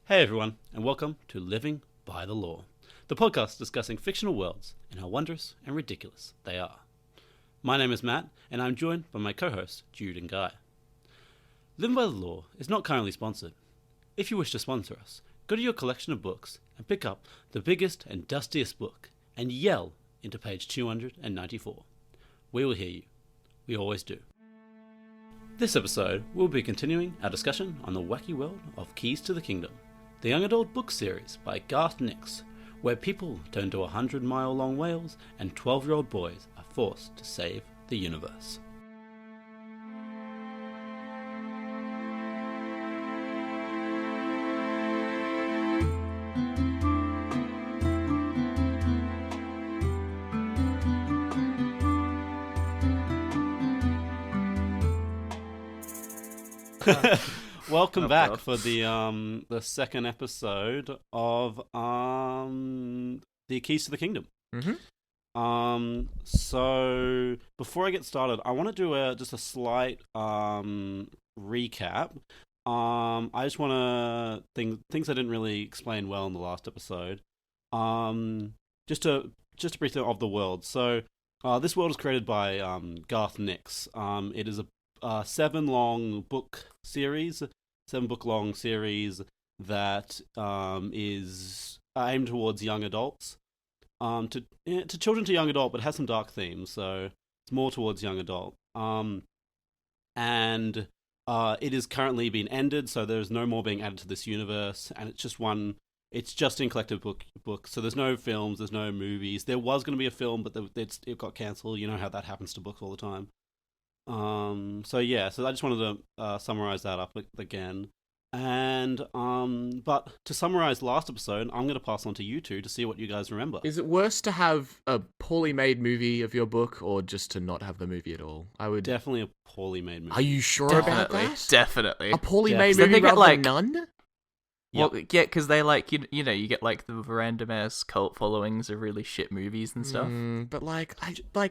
Hey everyone, and welcome to Living by the Law, the podcast discussing fictional worlds and how wondrous and ridiculous they are. My name is Matt, and I'm joined by my co-hosts Jude and Guy. Living by the Law is not currently sponsored. If you wish to sponsor us, go to your collection of books and pick up the biggest and dustiest book and yell into page 294. We will hear you. We always do. This episode, we'll be continuing our discussion on the wacky world of Keys to the Kingdom, the young adult book series by Garth, where people turn to 100-mile-long whales and 12-year-old boys are forced to save the universe. Welcome back God. for the second episode of the Keys to the Kingdom. So before I get started, I want to do just a slight recap. I just want to things I didn't really explain well in the last episode. Just a brief of the world. So this world is created by Garth. It is a 7-book long series that is aimed towards young adults, to children to young adult, but it has some dark themes, so it's more towards young adult. And it is currently being ended, so there's no more being added to this universe, and it's just in collective books. So there's no films, there's no movies. There was going to be a film, but it got cancelled. You know how that happens to books all the time. So I just wanted to summarize that up again. And but to summarize last episode, I'm going to pass on to you two to see what you guys remember. Is it worse to have a poorly made movie of your book, or just to not have the movie at all? I would Definitely a poorly made movie. Are you sure about that? Definitely. A poorly Yeah. made So they movie get, rather than none? Well, yeah, because they you get like the random ass cult followings of really shit movies and stuff. But like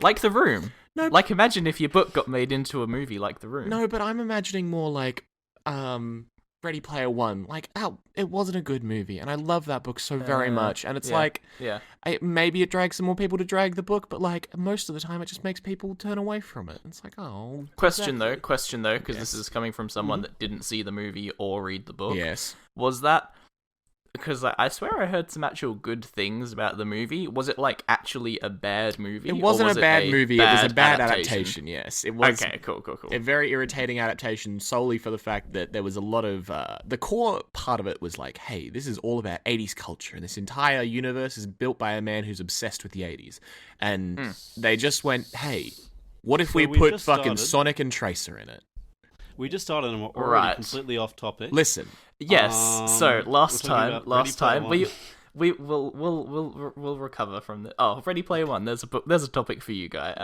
Like The Room. No. Like, imagine if your book got made into a movie like The Room. No, but I'm imagining more like Ready Player One. Like, it wasn't a good movie, and I love that book so very much. And it's Yeah. maybe it drags some more people to drag the book, but like most of the time, it just makes people turn away from it. It's like, oh. Question though, because Yes. this is coming from someone that didn't see the movie or read the book. Yes. Was that because I swear I heard some actual good things about the movie? Was it like actually a bad movie? It wasn't or was a bad movie. It was a bad adaptation. Yes, it was. Okay, cool. A very irritating adaptation solely for the fact that there was a lot of the core part of it was like, hey, this is all about 80s culture, and this entire universe is built by a man who's obsessed with the 80s, and they just went, hey, what if we we put just fucking started- Sonic and Tracer in it? We just started and we're already Right. completely off topic. Listen, Yes. So we're last talking about Ready Player time One. we'll recover from the. Oh, Ready Player One. There's a topic for you, Guy.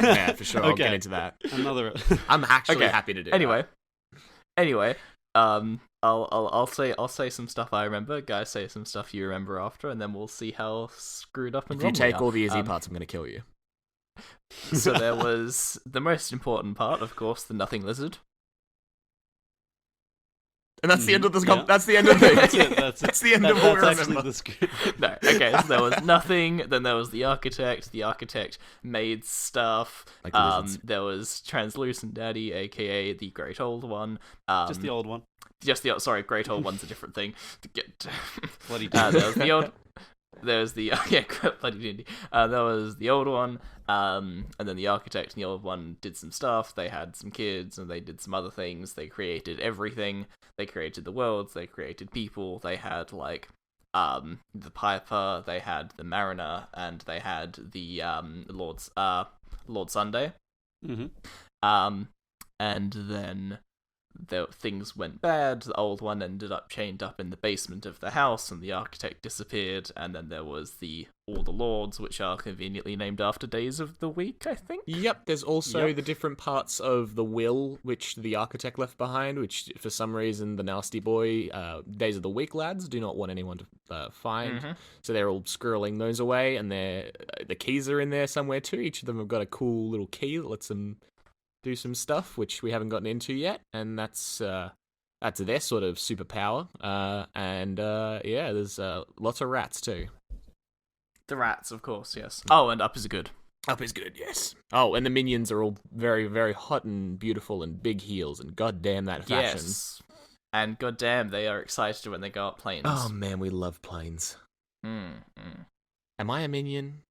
yeah, for sure, I'll Okay. get into that. Another. I'm actually Okay. happy to do. Anyway, I'll say some stuff I remember. Guy, say some stuff you remember after, and then we'll see how screwed up and If you wrong we take are. all the easy parts, I'm gonna kill you. So there was the most important part, of course, the nothing lizard. And that's the end of this. Yeah. That's the end of the. That's it. That's the end of what we That's actually remember. the script. No, okay, so there was nothing, then there was the architect made stuff, Like the lizards. there was Translucent Daddy, aka the Great Old One, Just the old one. sorry, Great Old One's a different thing, to get, Bloody there was the old, there's the, bloody dindy, there was the old one, and then the architect and the old one did some stuff, they had some kids, and they did some other things, they created everything, they created the worlds, they created people, they had, like, the Piper, they had the Mariner, and they had the, Lord Sunday, Mm-hmm. and then things went bad. The old one ended up chained up in the basement of the house, and the architect disappeared. And then there was all the lords, which are conveniently named after days of the week, I think. Yep, there's also Yep. the different parts of the will which the architect left behind, which for some reason the nasty boy, Days of the Week lads do not want anyone to find. So they're all squirreling those away, and the keys are in there somewhere too. Each of them have got a cool little key that lets them do some stuff, which we haven't gotten into yet, and that's That's their sort of superpower. And there's lots of rats too. The rats, of course, yes. Oh, and Up is good. Up is good, yes. Oh, and the minions are all very, very hot and beautiful and big heels, and goddamn that fashion. Yes. And goddamn, they are excited when they go up planes. Oh man, we love planes. Am I a minion?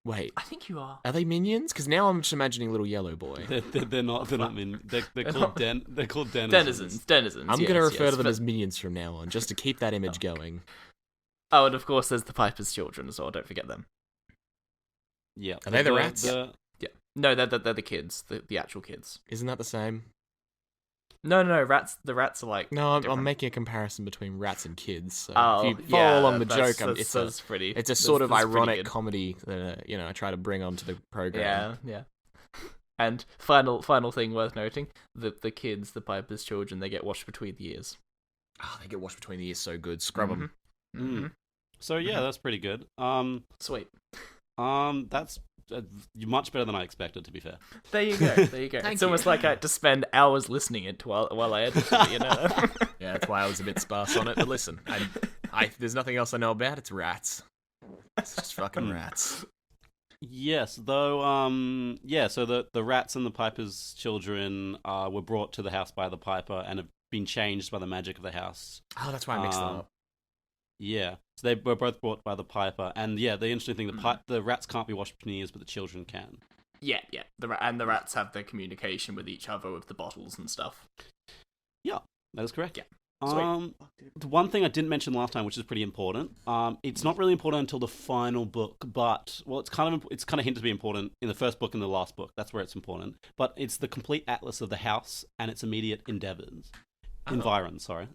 Wait, I think you are. are they minions? Because now I'm just imagining little yellow boy. They're not minions. They're called they're called Denizens. I'm going to refer to them but- as minions from now on, just to keep that image going. Oh, and of course, there's the Piper's children as well. Don't forget them. Yeah. Are they the rats? Yeah. No, they're the kids, the actual kids. Isn't that the same? No, rats. The rats are like. No, I'm different. making a comparison between rats and kids. So Oh, if you follow along the that's- joke, that's pretty. it's a sort of that's pretty ironic good. comedy that I try to bring onto the program. Yeah. And final thing worth noting: the kids, the Piper's children, they get washed between the ears. Oh, they get washed between the ears so good. Scrub them. So yeah, that's pretty good. Sweet. That's much better than I expected, to be fair. There you go. It's almost like I had to spend hours listening it while I edited it, you know? Yeah, that's why I was a bit sparse on it. But listen, there's nothing else I know about. It's rats. It's just fucking rats. Yes, though. So the rats and the Piper's children were brought to the house by the Piper and have been changed by the magic of the house. Oh, that's why I mixed them up. Yeah, so they were both brought by the Piper, and yeah, the interesting thing, the rats can't be washed between the ears, but the children can. Yeah. The rats have their communication with each other with the bottles and stuff. Yeah, that is correct. Yeah. The one thing I didn't mention last time, which is pretty important, it's not really important until the final book, but it's kind of hinted to be important in the first book and the last book. That's where it's important. But it's the complete atlas of the house and its immediate environs. Sorry.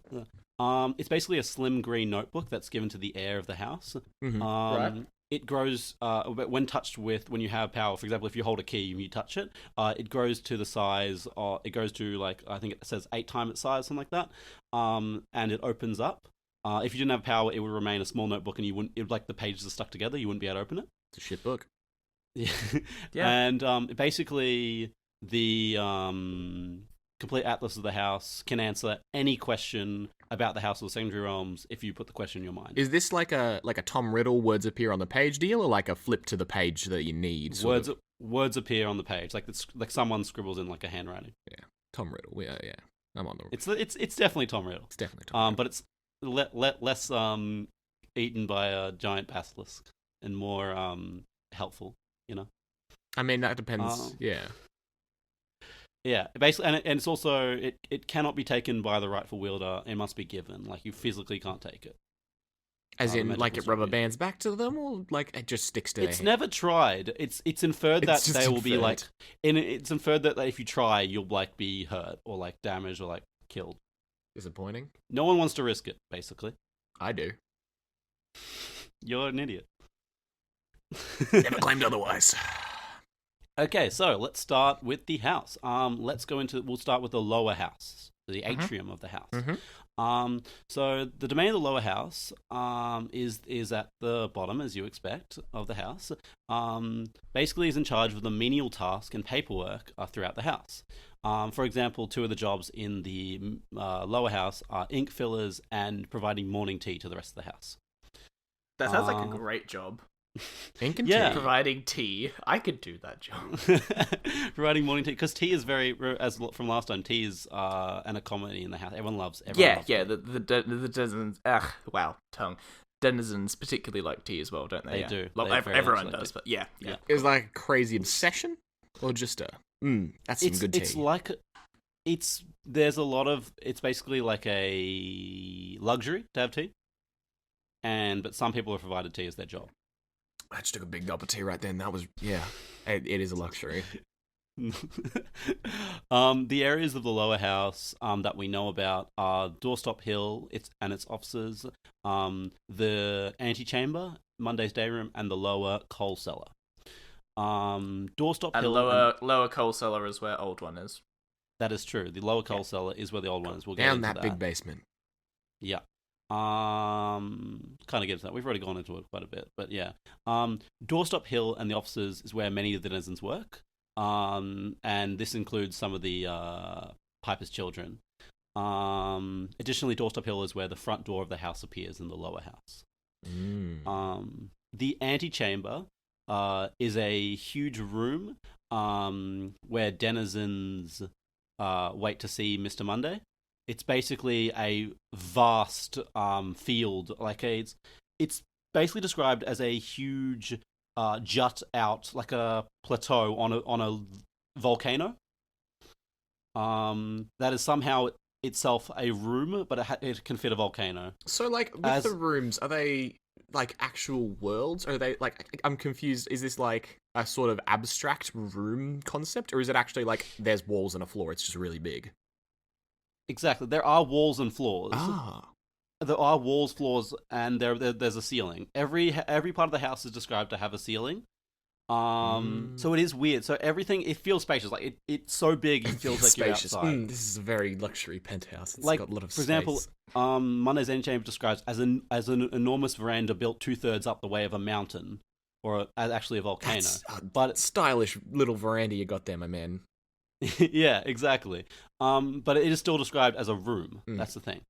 It's basically a slim green notebook that's given to the heir of the house. Right. It grows when touched with, when you have power. For example, if you hold a key and you touch it, it grows to the size. It goes to, like, I think it says 8 times its size, something like that. And it opens up. If you didn't have power, it would remain a small notebook, and like the pages are stuck together. You wouldn't be able to open it. It's a shit book. Yeah. Yeah. And basically, the complete atlas of the house can answer any question about the House of the Secondary Realms if you put the question in your mind. Is this like a Tom Riddle words appear on the page deal, or like a flip to the page that you need? Words appear on the page, like someone scribbles in like a handwriting. Yeah, Tom Riddle. Yeah. I'm on the. It's definitely Tom Riddle. It's definitely Tom Riddle. But it's less eaten by a giant basilisk and more helpful. You know. I mean, that depends. Yeah. Yeah, basically, and it's also it cannot be taken by the rightful wielder. It must be given. Like, you physically can't take it. As in, like, it rubber bands back to them, or like it just sticks to their It's head? never tried. It's inferred that It's just they will be inferred. like, it's inferred that if you try, you'll like be hurt or like damaged or like killed. Disappointing. No one wants to risk it. Basically, I do. you're an idiot. Never claimed otherwise. Okay, so let's start with the house. We'll start with the lower house, the atrium of the house. So the domain of the lower house is at the bottom, as you expect, of the house. Basically is in charge of the menial task and paperwork throughout the house. For example, 2 of the jobs in the lower house are ink fillers and providing morning tea to the rest of the house. That sounds like a great job. Ink and Yeah. tea. Providing tea. I could do that job. Providing morning tea, because tea is from last time, tea is an economy in the house. Everyone loves Yeah. tea. The denizens. Wow, tongue. Denizens particularly like tea as well, don't they? They do. Well, They very everyone much like does, it. but yeah. Is like a crazy obsession, or just a that's some good tea. It's like there's a lot of, it's basically like a luxury to have tea, but some people are provided tea as their job. I just took a big gulp of tea right then. That was it is a luxury. The areas of the lower house that we know about are Doorstop Hill and its offices, the antechamber, Monday's day room, and the lower coal cellar. Doorstop And Hill lower coal cellar is where Old One is. that is true. The lower coal cellar is where the old one is. We'll get Down into that big basement. Yeah. Kind of get into that. We've already gone into it quite a bit, but yeah. Doorstop Hill and the offices is where many of the denizens work. And this includes some of the Piper's children. Additionally, doorstep hill is where the front door of the house appears in the lower house. The antechamber is a huge room where denizens wait to see Mr. Monday. It's basically a vast field. It's basically described as a huge jut out, like a plateau on a volcano. That is somehow itself a room, but it can fit a volcano. So, like, with the rooms, are they like actual worlds? Or are they like? I'm confused. Is this like a sort of abstract room concept, or is it actually like there's walls and a floor? It's just really big. Exactly. There are walls and floors. Ah. There are walls, floors, and there's a ceiling. Every part of the house is described to have a ceiling. So it is weird. So everything, it feels spacious. Like it's so big, it feels like spacious. You're outside. This is a very luxury penthouse. It's like, got a lot of for space. example, Monday's Antechamber describes as an enormous veranda built 2/3 up the way of a mountain, or actually a volcano. That's but stylish little veranda you got there, my man. yeah, exactly. But it is still described as a room. That's the thing.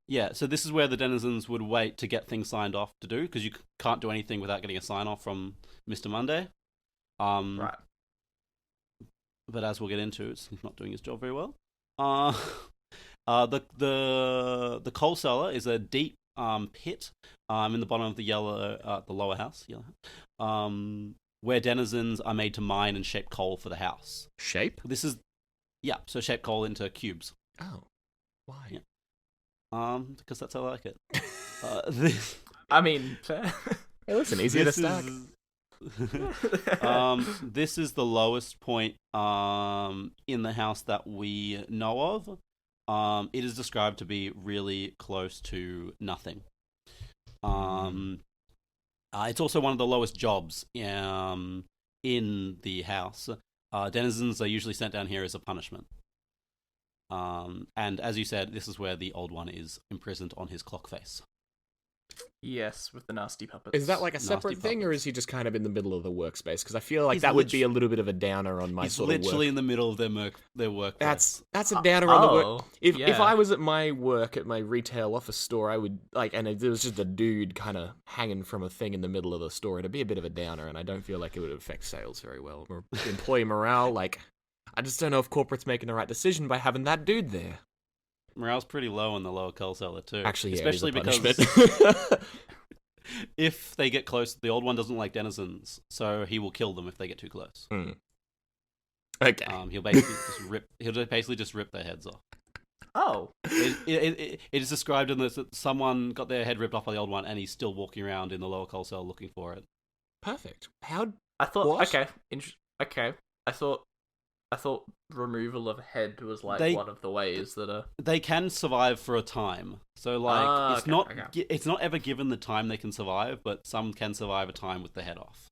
Yeah, so this is where the denizens would wait to get things signed off to do, because you can't do anything without getting a sign off from Mr. Monday. Right. But as we'll get into, it's not doing his job very well. The coal cellar is a deep pit in the bottom of the lower house, where denizens are made to mine and shape coal for the house. Shape? So shape coal into cubes. Oh, why? Yeah. Because that's how I like it. I mean, fair. Hey, listen, easier to stack. This is the lowest point in the house that we know of. It is described to be really close to nothing. It's also one of the lowest jobs in the house. Denizens are usually sent down here as a punishment. And as you said, this is where the old one is imprisoned on his clock face. Yes, with the nasty puppets. Is that like a separate thing, or is he just kind of in the middle of the workspace? Because I feel like that would be a little bit of a downer on my sort of work. He's literally in the middle of their workplace. That's a downer on the work. If I I was at my work at my retail office store, I would and there was just a dude kind of hanging from a thing in the middle of the store. It'd be a bit of a downer, and I don't feel like it would affect sales very well or employee morale. I just don't know if corporate's making the right decision by having that dude there. Morale's pretty low in the lower coal cellar too. Actually, yeah, especially because if they get close, the old one doesn't like denizens, so he will kill them if they get too close. Okay. He'll basically just rip their heads off. Oh. It is described in this that someone got their head ripped off by the old one, and he's still walking around in the lower coal cellar looking for it. Perfect. How? I thought. What? Okay. I thought removal of head was one of the ways that are... They can survive for a time. So it's not ever given the time they can survive, but some can survive a time with the head off.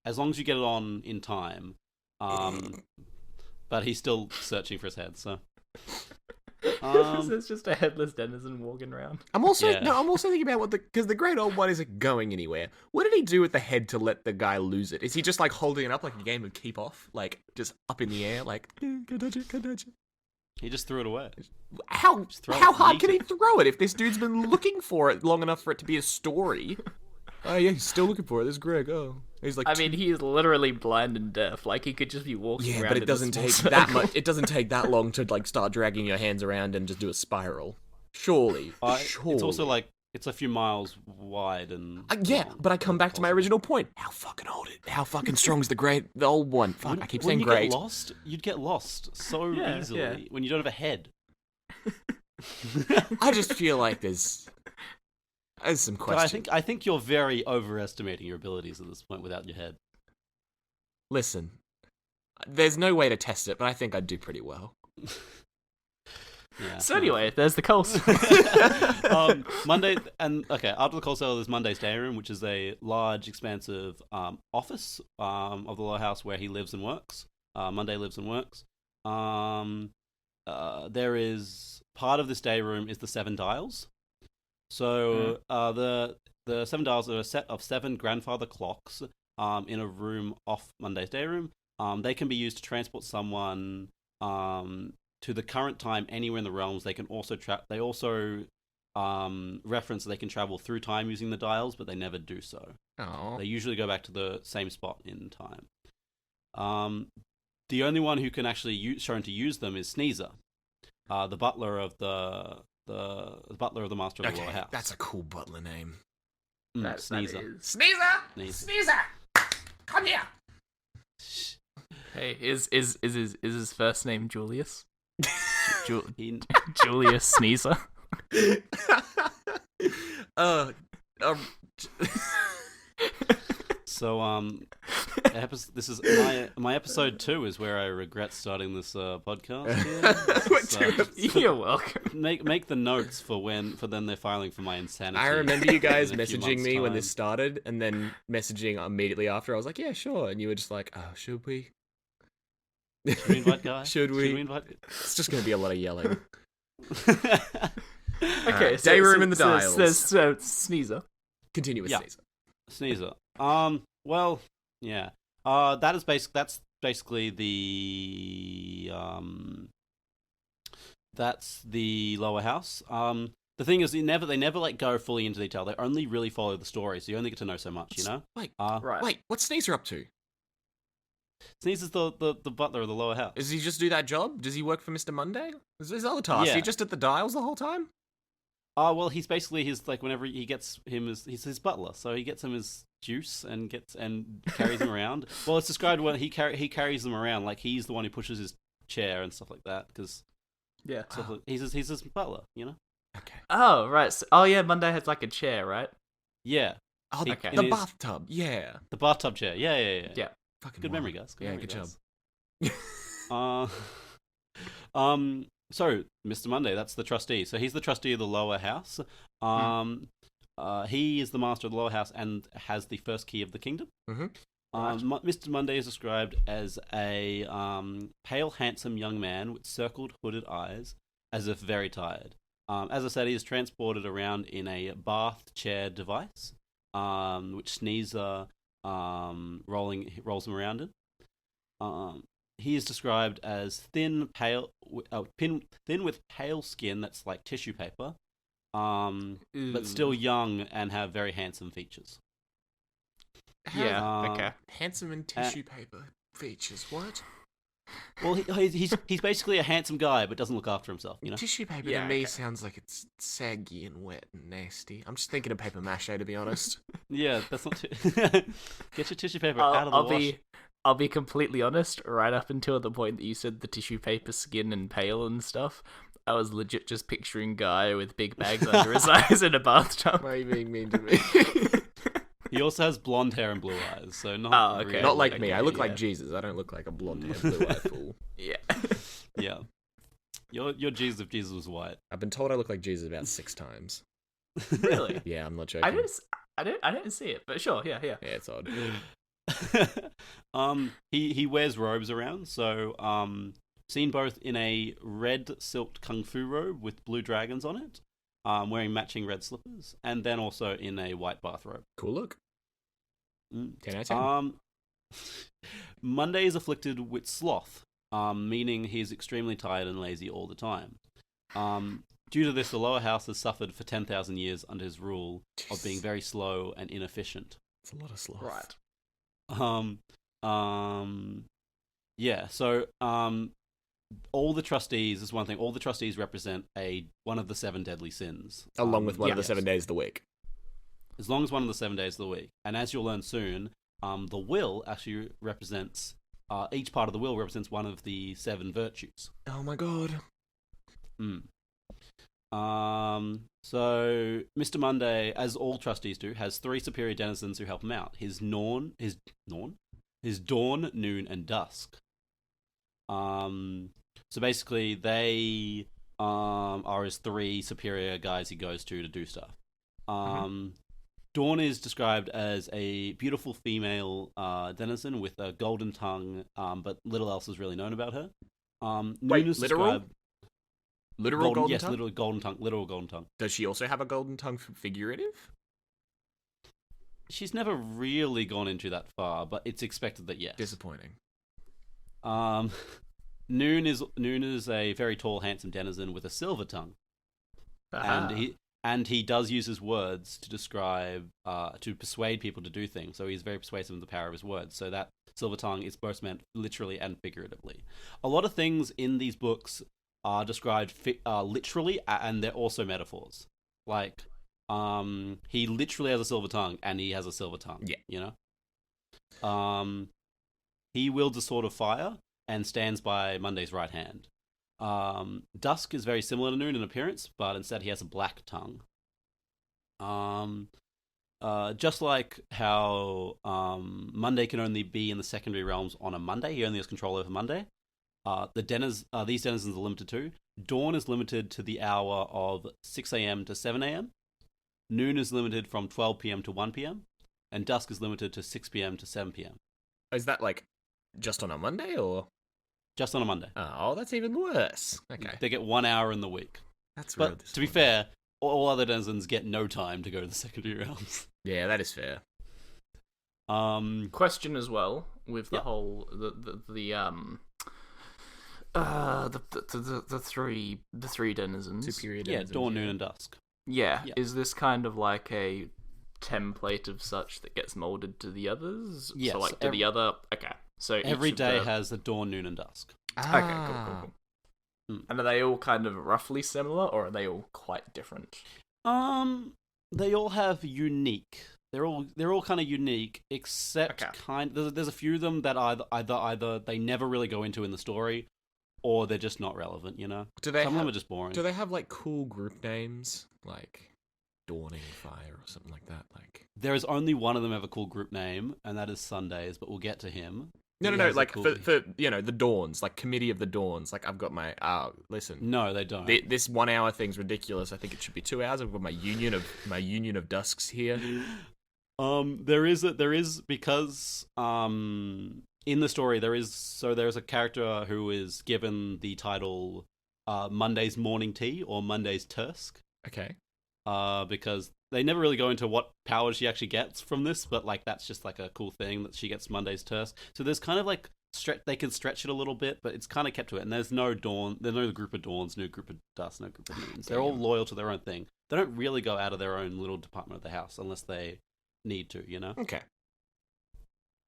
As long as you get it on in time. But he's still searching for his head, so... There's just a headless denizen walking around. I'm also thinking about because the great old one isn't going anywhere. What did he do with the head to let the guy lose it? Is he just holding it up like a game of keep off, just up in the air, can't touch it? He just threw it away. How hard can he throw it if this dude's been looking for it long enough for it to be a story? Oh yeah, he's still looking for it. There's Greg. Oh, he's I mean, he's literally blind and deaf. He could just be walking around. Yeah, but it doesn't take that much. It doesn't take that long to start dragging your hands around and just do a spiral. Surely. It's also it's a few miles wide and. But I come back to my original point. How fucking strong is the old one? Fuck, I keep saying great. You'd get lost so easily when you don't have a head. I just feel like there's some questions. I think you're very overestimating your abilities at this point without your head. Listen, there's no way to test it, but I think I'd do pretty well. Yeah. So anyway, there's the coal Monday, after the coal cellar, there's Monday's day room, which is a large, expansive office of the lower house where he lives and works. Monday lives and works. There is part of this day room is the 7 dials. So the 7 dials are a set of 7 grandfather clocks in a room off Monday's day room. They can be used to transport someone to to the current time anywhere in the realms. They can also They also reference that they can travel through time using the dials, but they never do so. Oh. They usually go back to the same spot in time. The only one who can actually shown to use them is Sneezer, the butler of the butler of the Master of the Lower House. That's a cool butler name. Sneezer. Sneezer! Come here! Hey, is his first name Julius? He- Julius Sneezer. So this is my episode 2 is where I regret starting this podcast. You're welcome. Make the notes for then they're filing for my insanity. I remember you guys in a few messaging months' me when time. this started, and then messaging immediately after. I was like, yeah, sure. And you were just like, oh, should we? Should we invite Guy? Should we? invite? It's just going to be a lot of yelling. Okay, Day room in the dials. So Sneezer. Continue with Yeah. Sneezer. Sneezer. Well, yeah. That's basically the that's the lower house. The thing is, they never like go fully into detail. They only really follow the story, so you only get to know so much. You know. Right. Wait, what's Sneezer up to? Sneezer's the butler of the lower house. Does he just do that job? Does he work for Mr. Monday? Is his other task? Yeah. He just at the dials the whole time? Well, he's basically whenever he gets him he's his butler, so he gets him his juice and carries him around. Well, it's described when he carries them around, like he's the one who pushes his chair and stuff like that, because Yeah. he's his butler, you know. Okay. Oh, right. So, yeah, Monday has like a chair, right? Yeah, Oh, Okay. the It is- bathtub. Yeah. the bathtub chair. Yeah. Yeah. Fucking Good moron. memory, guys. Yeah, good job. So Mr. Monday, that's the trustee. So he's the trustee of the lower house. He is the master of the lower house and has the first key of the kingdom. Mhm. Mr. Monday is described as a pale, handsome young man with circled, hooded eyes, as if very tired. As I said, he is transported around in a bath chair device, which Sneezer rolls him around in. He is described as thin, thin with pale skin that's like tissue paper, but still young and have very handsome features. Yeah. Okay. Handsome and tissue paper features. What? Well, he's basically a handsome guy, but doesn't look after himself. You know. Tissue paper Yeah, to me okay. sounds like it's saggy and wet and nasty. I'm just thinking of paper mache, to be honest. Yeah, that's not too. Get your tissue paper out of the wash. I'll be completely honest. Right up until the point that you said the tissue paper skin and pale and stuff, I was legit just picturing Guy with big bags under his eyes in a bathtub. Why are you being mean to me? He also has blonde hair and blue eyes, so not. Oh, okay. really. Not like me. I look yeah. like Jesus. I don't look like a blonde-haired, blue-eyed fool. Yeah. Yeah. You're Jesus if Jesus was white. I've been told I look like Jesus about 6 times. Really? Yeah, I'm not joking. I didn't see it, but sure. Yeah. Yeah, it's odd. He wears robes around, so seen both in a red silk kung fu robe with blue dragons on it, wearing matching red slippers, and then also in a white bathrobe. Cool look. Mm. 10 out of 10. Monday is afflicted with sloth, meaning he is extremely tired and lazy all the time. Due to this, the lower house has suffered for 10,000 years under his rule of being very slow and inefficient. It's a lot of sloth. Right. Yeah, so all the trustees is one thing. All the trustees represent one of the 7 deadly sins. Along with one of the yes. 7 days of the week. As long as one of the 7 days of the week. And as you'll learn soon, the will actually represents each part of the will represents one of the 7 virtues. Oh my god. So Mr. Monday, as all trustees do, has 3 superior denizens who help him out. His dawn, noon, and dusk. So basically, they are his 3 superior guys he goes to do stuff. Dawn is described as a beautiful female denizen with a golden tongue, but little else is really known about her. Noon Wait, is literal? described- Literal golden yes, tongue? literal golden tongue. Literal golden tongue. Does she also have a golden tongue figurative? She's never really gone into that far, but it's expected that yes. Disappointing. Noon is a very tall, handsome denizen with a silver tongue, and he does use his words to describe to persuade people to do things. So he's very persuasive in the power of his words. So that silver tongue is both meant literally and figuratively. A lot of things in these books are described literally, and they're also metaphors. Like, he literally has a silver tongue, and he has a silver tongue. Yeah. You know? He wields a sword of fire and stands by Monday's right hand. Dusk is very similar to Noon in appearance, but instead he has a black tongue. Just like how Monday can only be in the secondary realms on a Monday, he only has control over Monday. These denizens are limited to. Dawn is limited to the hour of 6 a.m. to 7 a.m. Noon is limited from 12 p.m. to 1 p.m. And dusk is limited to 6 p.m. to 7 p.m. Is that like just on a Monday or? Just on a Monday. Oh, that's even worse. Okay. They get 1 hour in the week. That's But real to be fair, all other denizens get no time to go to the secondary realms. Yeah, that is fair. Question as well with the Yep. whole the three denizens. Superior Yeah, denizens, dawn, noon, and dusk. Yeah. Yeah. Is this kind of like a template of such that gets molded to the others? Yes, So like to the other. Okay. So Every each of day the... has a dawn, noon, and dusk. Ah. Okay. Cool. Hmm. And are they all kind of roughly similar, or are they all quite different? They all have unique. They're all kind of unique, except Okay. There's a few of them that either they never really go into in the story, or they're just not relevant. You know, Do they some of them have, are just boring. do they have like cool group names like Dawning Fire or something like that? Like There is only one of them have a cool group name, and that is Sundays. But we'll get to him. no, He has a like cool- for the Dawns, like Committee of the Dawns. Like I've got my listen. No, they don't. This 1 hour thing's ridiculous. I think it should be 2 hours. I've got my union of dusks here. There is because in the story there's a character who is given the title Monday's Morning Tea or Monday's Tusk. Okay. Because they never really go into what power she actually gets from this, but like that's just like a cool thing that she gets Monday's Tusk. So there's kind of like they can stretch it a little bit, but it's kind of kept to it. And there's no group of dawns, no group of dusk, no group of noons. They're all loyal to their own thing. They don't really go out of their own little department of the house unless they need to, you know. Okay.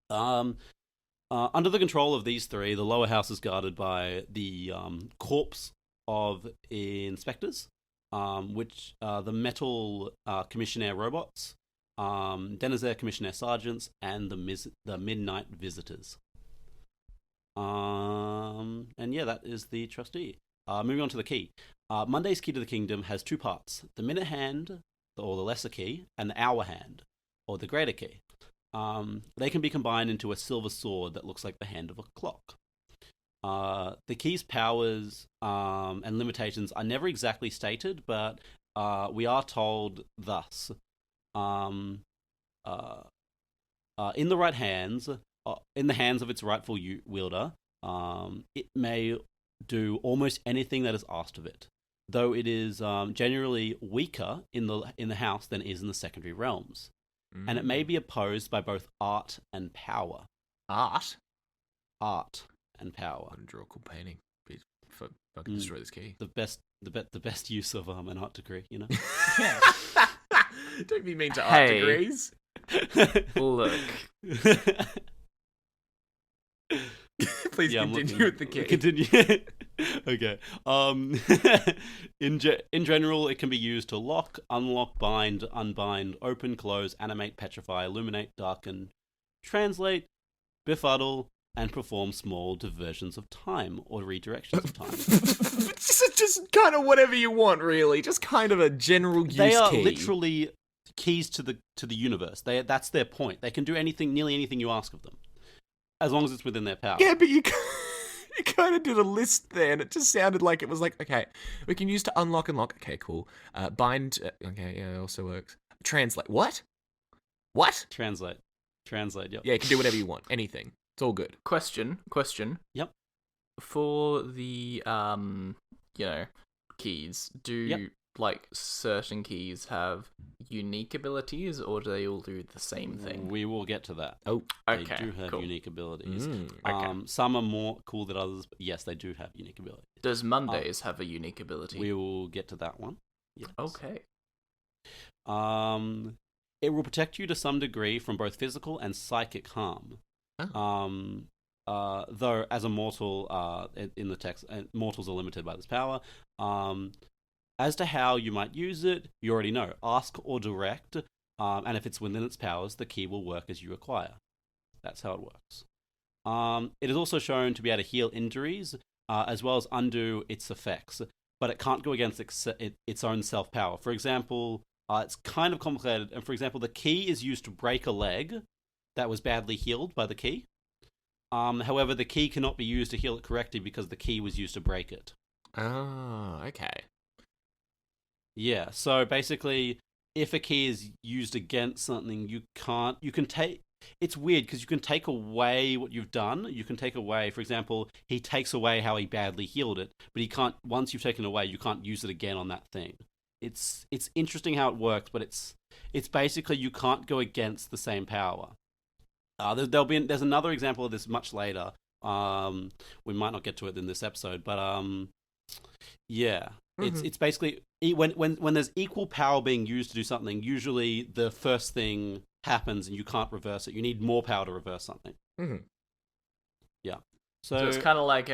Under the control of these three, the lower house is guarded by the corps of inspectors, which the metal commissionaire robots, Denizer commissionaire sergeants, and the midnight visitors. And yeah, that is the trustee. Moving on to the key. Monday's key to the kingdom has two parts: the minute hand, or the lesser key, and the hour hand, or the greater key. They can be combined into a silver sword that looks like the hand of a clock. The key's powers and limitations are never exactly stated, but we are told thus. In the right hands, in the hands of its rightful wielder, it may do almost anything that is asked of it, though it is generally weaker in the house than it is in the secondary realms. And it may be opposed by both art and power. Art And power. I want to draw a cool painting. Please, fucking destroy this key. The best use of an art degree, you know. Don't be mean to art Hey. degrees. Look. Please Yeah, I'm continue with the key. Continue. Okay. In general, it can be used to lock, unlock, bind, unbind, open, close, animate, petrify, illuminate, darken, translate, befuddle, and perform small diversions of time or redirections of time. just kind of whatever you want, really. Just kind of a general use They are key. literally keys to the universe. That's their point. They can do nearly anything you ask of them, as long as it's within their power. Yeah, but you kind of did a list there, and it just sounded like it was like, okay, we can use to unlock and lock. Okay, cool. Bind. Okay, yeah, it also works. Translate. What? Translate. Yep. Yeah, you can do whatever you want. Anything. It's all good. Question. Yep. For the keys, do Yep. like certain keys have unique abilities, or do they all do the same thing? We will get to that. Oh, Okay, They do have cool. unique abilities. Okay. Some are more cool than others, but yes, they do have unique abilities. Does Mondays have a unique ability? We will get to that one. Yes. Okay. It will protect you to some degree from both physical and psychic harm. Though, as a mortal, in the text, mortals are limited by this power. As to how you might use it, you already know. Ask or direct, and if it's within its powers, the key will work as you require. That's how it works. It is also shown to be able to heal injuries, as well as undo its effects, but it can't go against its own self-power. For example, it's kind of complicated, and for example, the key is used to break a leg that was badly healed by the key. However, the key cannot be used to heal it correctly because the key was used to break it. Oh, okay. Yeah, so basically, if a key is used against something, it's weird because you can take away what you've done. You can take away, for example, he takes away how he badly healed it, but he can't, once you've taken away, you can't use it again on that thing. It's interesting how it works, but it's basically you can't go against the same power. There's another example of this much later. We might not get to it in this episode, but yeah, it's basically when there's equal power being used to do something. Usually, the first thing happens and you can't reverse it. You need more power to reverse something. Mm-hmm. Yeah. So it's kind of like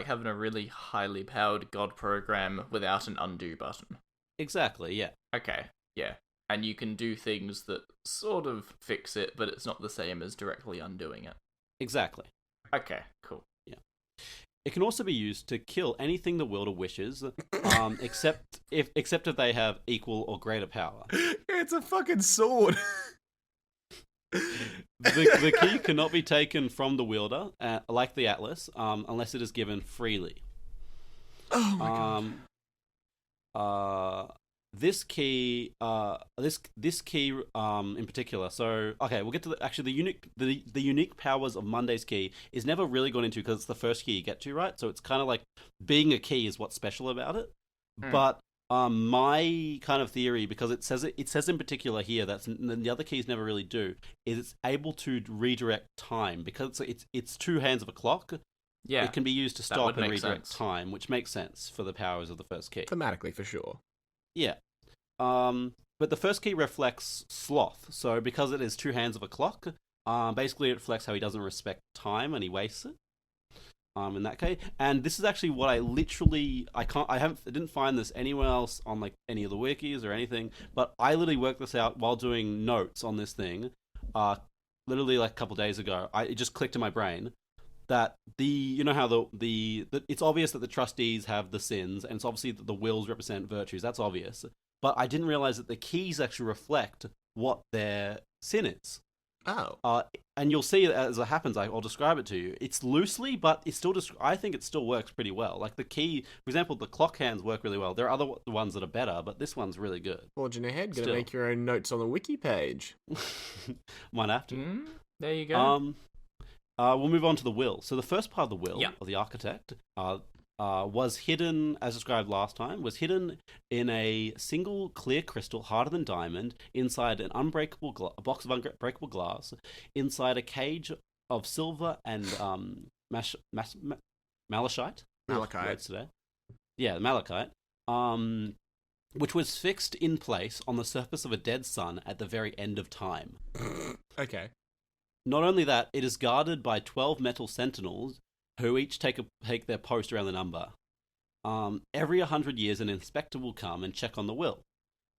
having a really highly powered god program without an undo button. Exactly. Yeah. Okay. Yeah. And you can do things that sort of fix it, but it's not the same as directly undoing it. Exactly. Okay, cool. Yeah. It can also be used to kill anything the wielder wishes, except if they have equal or greater power. It's a fucking sword. The key cannot be taken from the wielder, like the Atlas, unless it is given freely. Oh my god. This key, this key, in particular. So, okay, we'll get to the unique powers of Monday's key is never really gone into because it's the first key you get to, right? So it's kind of like being a key is what's special about it. But my kind of theory, because it says in particular here that the other keys never really do, is it's able to redirect time because it's two hands of a clock. Yeah, it can be used to stop and redirect sense. time, which makes sense for the powers of the first key. Thematically, for sure. Yeah. But the first key reflects sloth. So because it is two hands of a clock, basically it reflects how he doesn't respect time and he wastes it. In that case, and this is actually what I didn't find this anywhere else on like any of the wikis or anything, but I literally worked this out while doing notes on this thing. Literally like a couple days ago, it just clicked in my brain that how it's obvious that the trustees have the sins, and it's obviously that the wills represent virtues. That's obvious, but I didn't realize that the keys actually reflect what their sin is. Oh. And you'll see as it happens. I'll describe it to you. It's loosely, but it's still. I think it still works pretty well. Like the key, for example, the clock hands work really well. There are other ones that are better, but this one's really good. Forging ahead, gonna Still. make your own notes on the wiki page. Might have to. There you go. We'll move on to the will. So the first part of the will, Yeah. of the architect, was hidden, as described last time, was hidden in a single clear crystal harder than diamond inside an a box of unbreakable glass, inside a cage of silver and malachite. Malachite. Words today. Yeah, malachite. Which was fixed in place on the surface of a dead sun at the very end of time. Okay. Not only that, it is guarded by 12 metal sentinels who each take their post around the number. Every 100 years, an inspector will come and check on the will.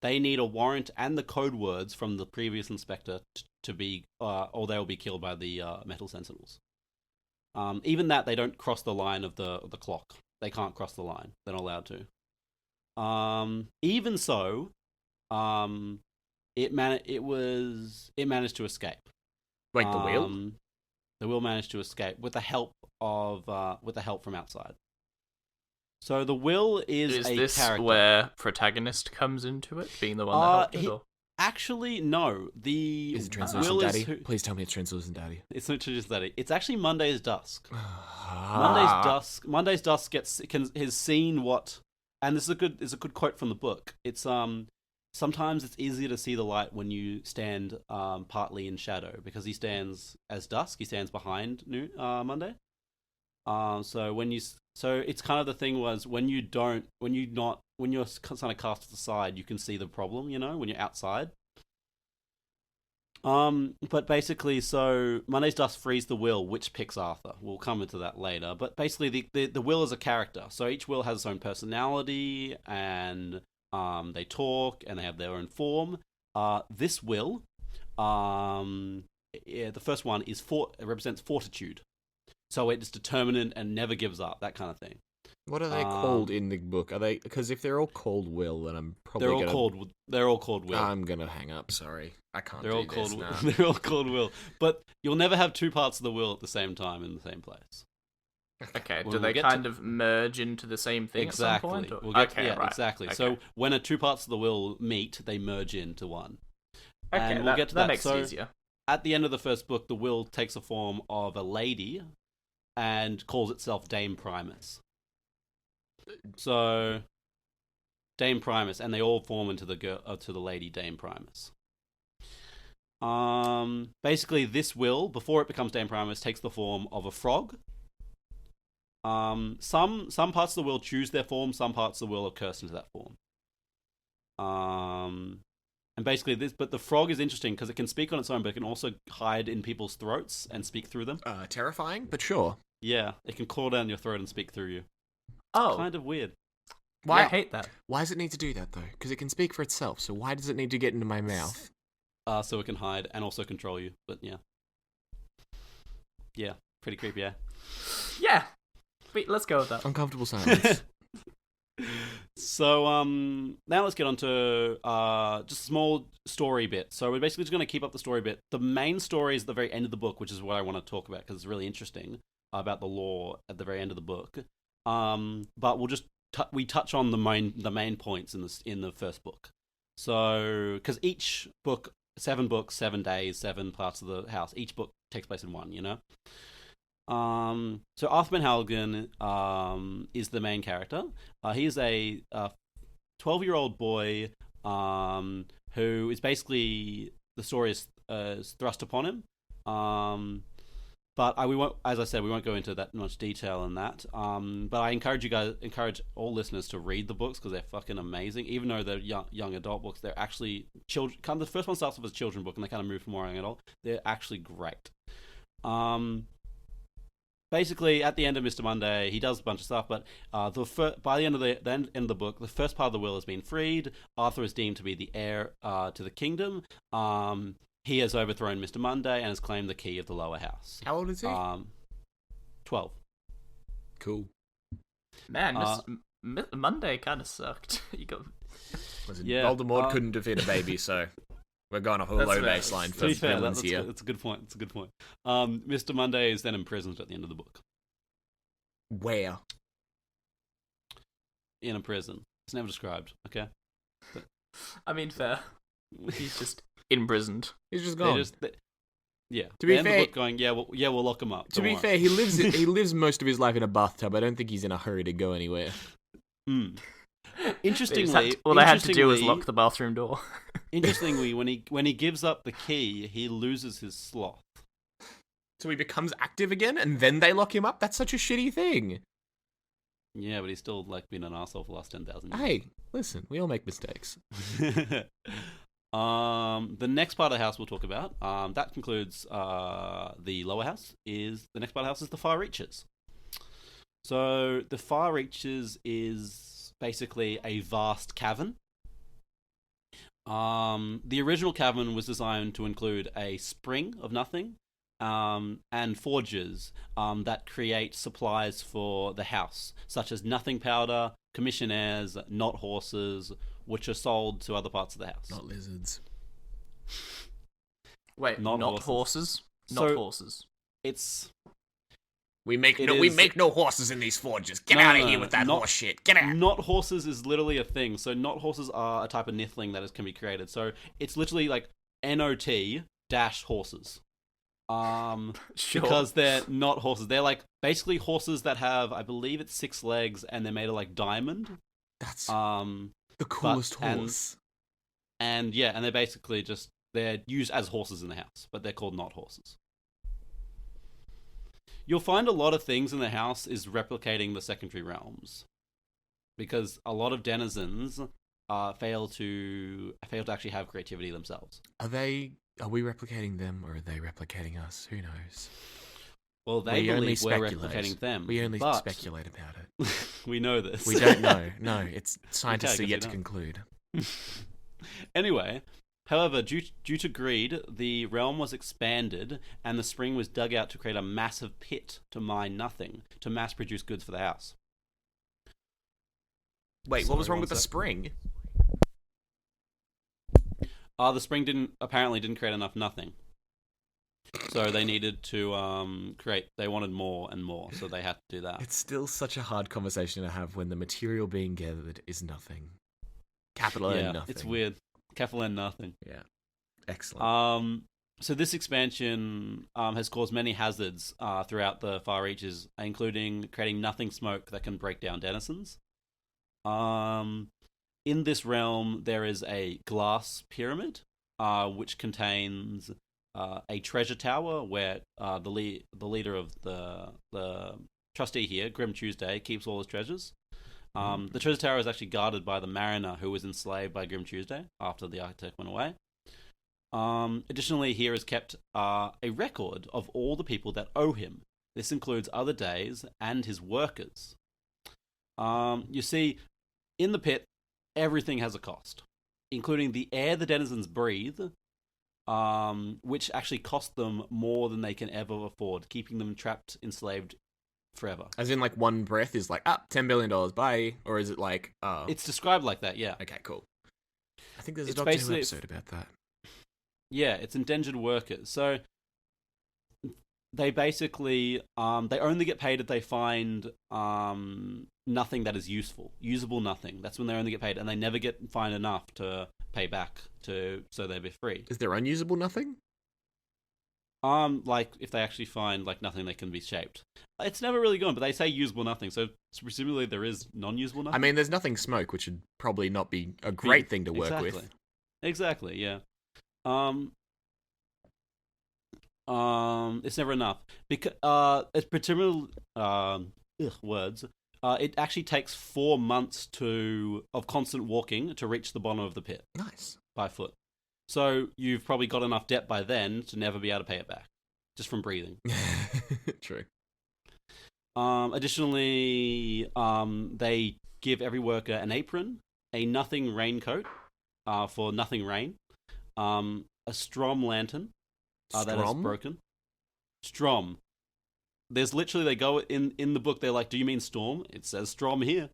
They need a warrant and the code words from the previous inspector to be, or they will be killed by the metal sentinels. Even that, they don't cross the line of the clock. They can't cross the line. They're not allowed to. Even so, it managed to escape. Wait, the wheel? The will managed to escape with the help from outside. So the will is a this character. Where protagonist comes into it, being the one that helped it? Or? Actually, no. Is it Translucent will Daddy? is Please tell me it's Translucent Daddy. It's not Translucent Daddy. It's actually Monday's Dusk. Ah. Monday's Dusk has seen what and this is a good quote from the book. It's sometimes it's easier to see the light when you stand partly in shadow, because he stands as dusk. He stands behind Monday. So it's kind of the thing was when you're kind of cast to the side, you can see the problem. When you're outside. But basically, so Monday's dust frees the will, which picks Arthur. We'll come into that later. But basically, the will is a character. So each will has its own personality, and they talk, and they have their own form. This will, the first one is it represents fortitude. So it's determined and never gives up, that kind of thing. What are they called in the book? Are they, because if they're all called Will, then I'm probably they're all called Will. I'm gonna hang up. Sorry, I can't. They're all called Will. They're all called Will, but you'll never have two parts of the will at the same time in the same place. Okay, do they kind of merge into the same thing exactly. at some point? Right. Exactly. Okay. So when two parts of the will meet, they merge into one. Okay, and we'll get to that. Makes it easier. At the end of the first book, the will takes the form of a lady and calls itself Dame Primus. So, Dame Primus, and they all form into to the lady Dame Primus. Basically, this will, before it becomes Dame Primus, takes the form of a frog. Some parts of the will choose their form, some parts of the will are cursed into that form. And basically but the frog is interesting because it can speak on its own, but it can also hide in people's throats and speak through them. Terrifying, but sure. Yeah, it can claw down your throat and speak through you. Oh. Kind of weird. Why? I hate that. Why does it need to do that, though? Because it can speak for itself, so why does it need to get into my mouth? So it can hide and also control you, but yeah. Yeah, pretty creepy, yeah? Yeah. Wait, let's go with that. Uncomfortable silence. So, now let's get on to just a small story bit. So we're basically just going to keep up the story bit. The main story is at the very end of the book, which is what I want to talk about, because it's really interesting about the law at the very end of the book. But we'll just we touch on the main points in the first book. So, because each book, 7 books, 7 days, 7 parts of the house. Each book takes place in one. So Arthur Ben Halligan is the main character. He is a 12-year-old boy who is basically, the story is thrust upon him. But we won't, as I said, we won't go into that much detail in that. But I encourage all listeners to read the books because they're fucking amazing. Even though they're young adult books, they're actually children. The first one starts off as a children's book, and they kind of move from more young adult. They're actually great. Basically, at the end of Mr. Monday, he does a bunch of stuff, but by the end of the book, the first part of the will has been freed. Arthur is deemed to be the heir to the kingdom. He has overthrown Mr. Monday and has claimed the key of the lower house. How old is he? 12. Cool. Man, Monday kind of sucked. Voldemort couldn't defeat a baby, so we're going off a low baseline for villains here. That's a good point. Mr. Monday is then imprisoned at the end of the book. Where? In a prison. It's never described, okay? I mean, fair. He's just imprisoned. He's just gone. Yeah. To be fair, the book going, we'll lock him up. To be fair, he lives most of his life in a bathtub. I don't think he's in a hurry to go anywhere. Interestingly, all they had to do was lock the bathroom door. Interestingly, when he gives up the key, he loses his sloth. So he becomes active again, and then they lock him up? That's such a shitty thing. Yeah, but he's still been an asshole for the last 10,000 years. Hey, listen, we all make mistakes. The next part of the house we'll talk about, that concludes the lower house. The next part of the house is the Far Reaches. So the Far Reaches is basically a vast cavern. The original cavern was designed to include a spring of nothing, and forges that create supplies for the house, such as nothing powder, commissionaires, not horses, which are sold to other parts of the house. Not lizards. Wait, not horses? Not horses. It's... We make no horses in these forges. Get out of here with that horse shit. Get out. Not horses is literally a thing. So not horses are a type of nithling that can be created. So it's literally like NOT-horses. Sure. Because they're not horses. They're like basically horses that have, I believe it's 6 legs and they're made of like diamond. That's Um, the coolest and- horse. and they're basically just they're used as horses in the house, but they're called not horses. You'll find a lot of things in the house is replicating the secondary realms, because a lot of denizens fail to actually have creativity themselves. Are we replicating them, or are they replicating us? Who knows? Well, they We only believe we're speculate. replicating them. We only but speculate about it. we know this. We don't know. No, it's scientists Okay, are I yet guess to we don't. conclude. Anyway, however, due to greed, the realm was expanded, and the spring was dug out to create a massive pit to mine nothing, to mass produce goods for the house. Wait, what was Sorry, wrong one with the sec. spring? The spring didn't create enough nothing. So they needed to create. They wanted more and more, so they had to do that. It's still such a hard conversation to have when the material being gathered is nothing. Capital N nothing. It's weird. Capital N nothing. Yeah. Excellent. So this expansion has caused many hazards throughout the far reaches, including creating nothing smoke that can break down denizens. In this realm, there is a glass pyramid, which contains a treasure tower where the leader of the trustee here, Grim Tuesday, keeps all his treasures. The treasure tower is actually guarded by the mariner who was enslaved by Grim Tuesday after the architect went away. Additionally, here is kept a record of all the people that owe him. This includes other days and his workers. You see, in the pit, everything has a cost, including the air the denizens breathe, which actually cost them more than they can ever afford, keeping them trapped, enslaved forever. As in, like, one breath is like, $10 billion, bye. Or is it like, It's described like that, yeah. Okay, cool. I think there's a It's Doctor Who basically- episode about that. Yeah, it's indentured workers. So they basically they only get paid if they find nothing that is usable nothing. That's when they only get paid, and they never find enough to pay back so they'll be free. Is there unusable nothing? Like if they actually find like nothing that can be shaped. It's never really gone, but they say usable nothing, so presumably there is non-usable nothing. I mean, there's nothing smoke, which would probably not be a great thing to work with. Exactly, yeah. It's never enough because it's particularly words. It actually takes 4 months of constant walking to reach the bottom of the pit Nice. by foot. So you've probably got enough debt by then to never be able to pay it back, just from breathing. True. Additionally, they give every worker an apron, a nothing raincoat for nothing rain, a Strom lantern that is Strom? broken. Strom. There's literally, they go in the book, they're like, do you mean storm? It says Strom here.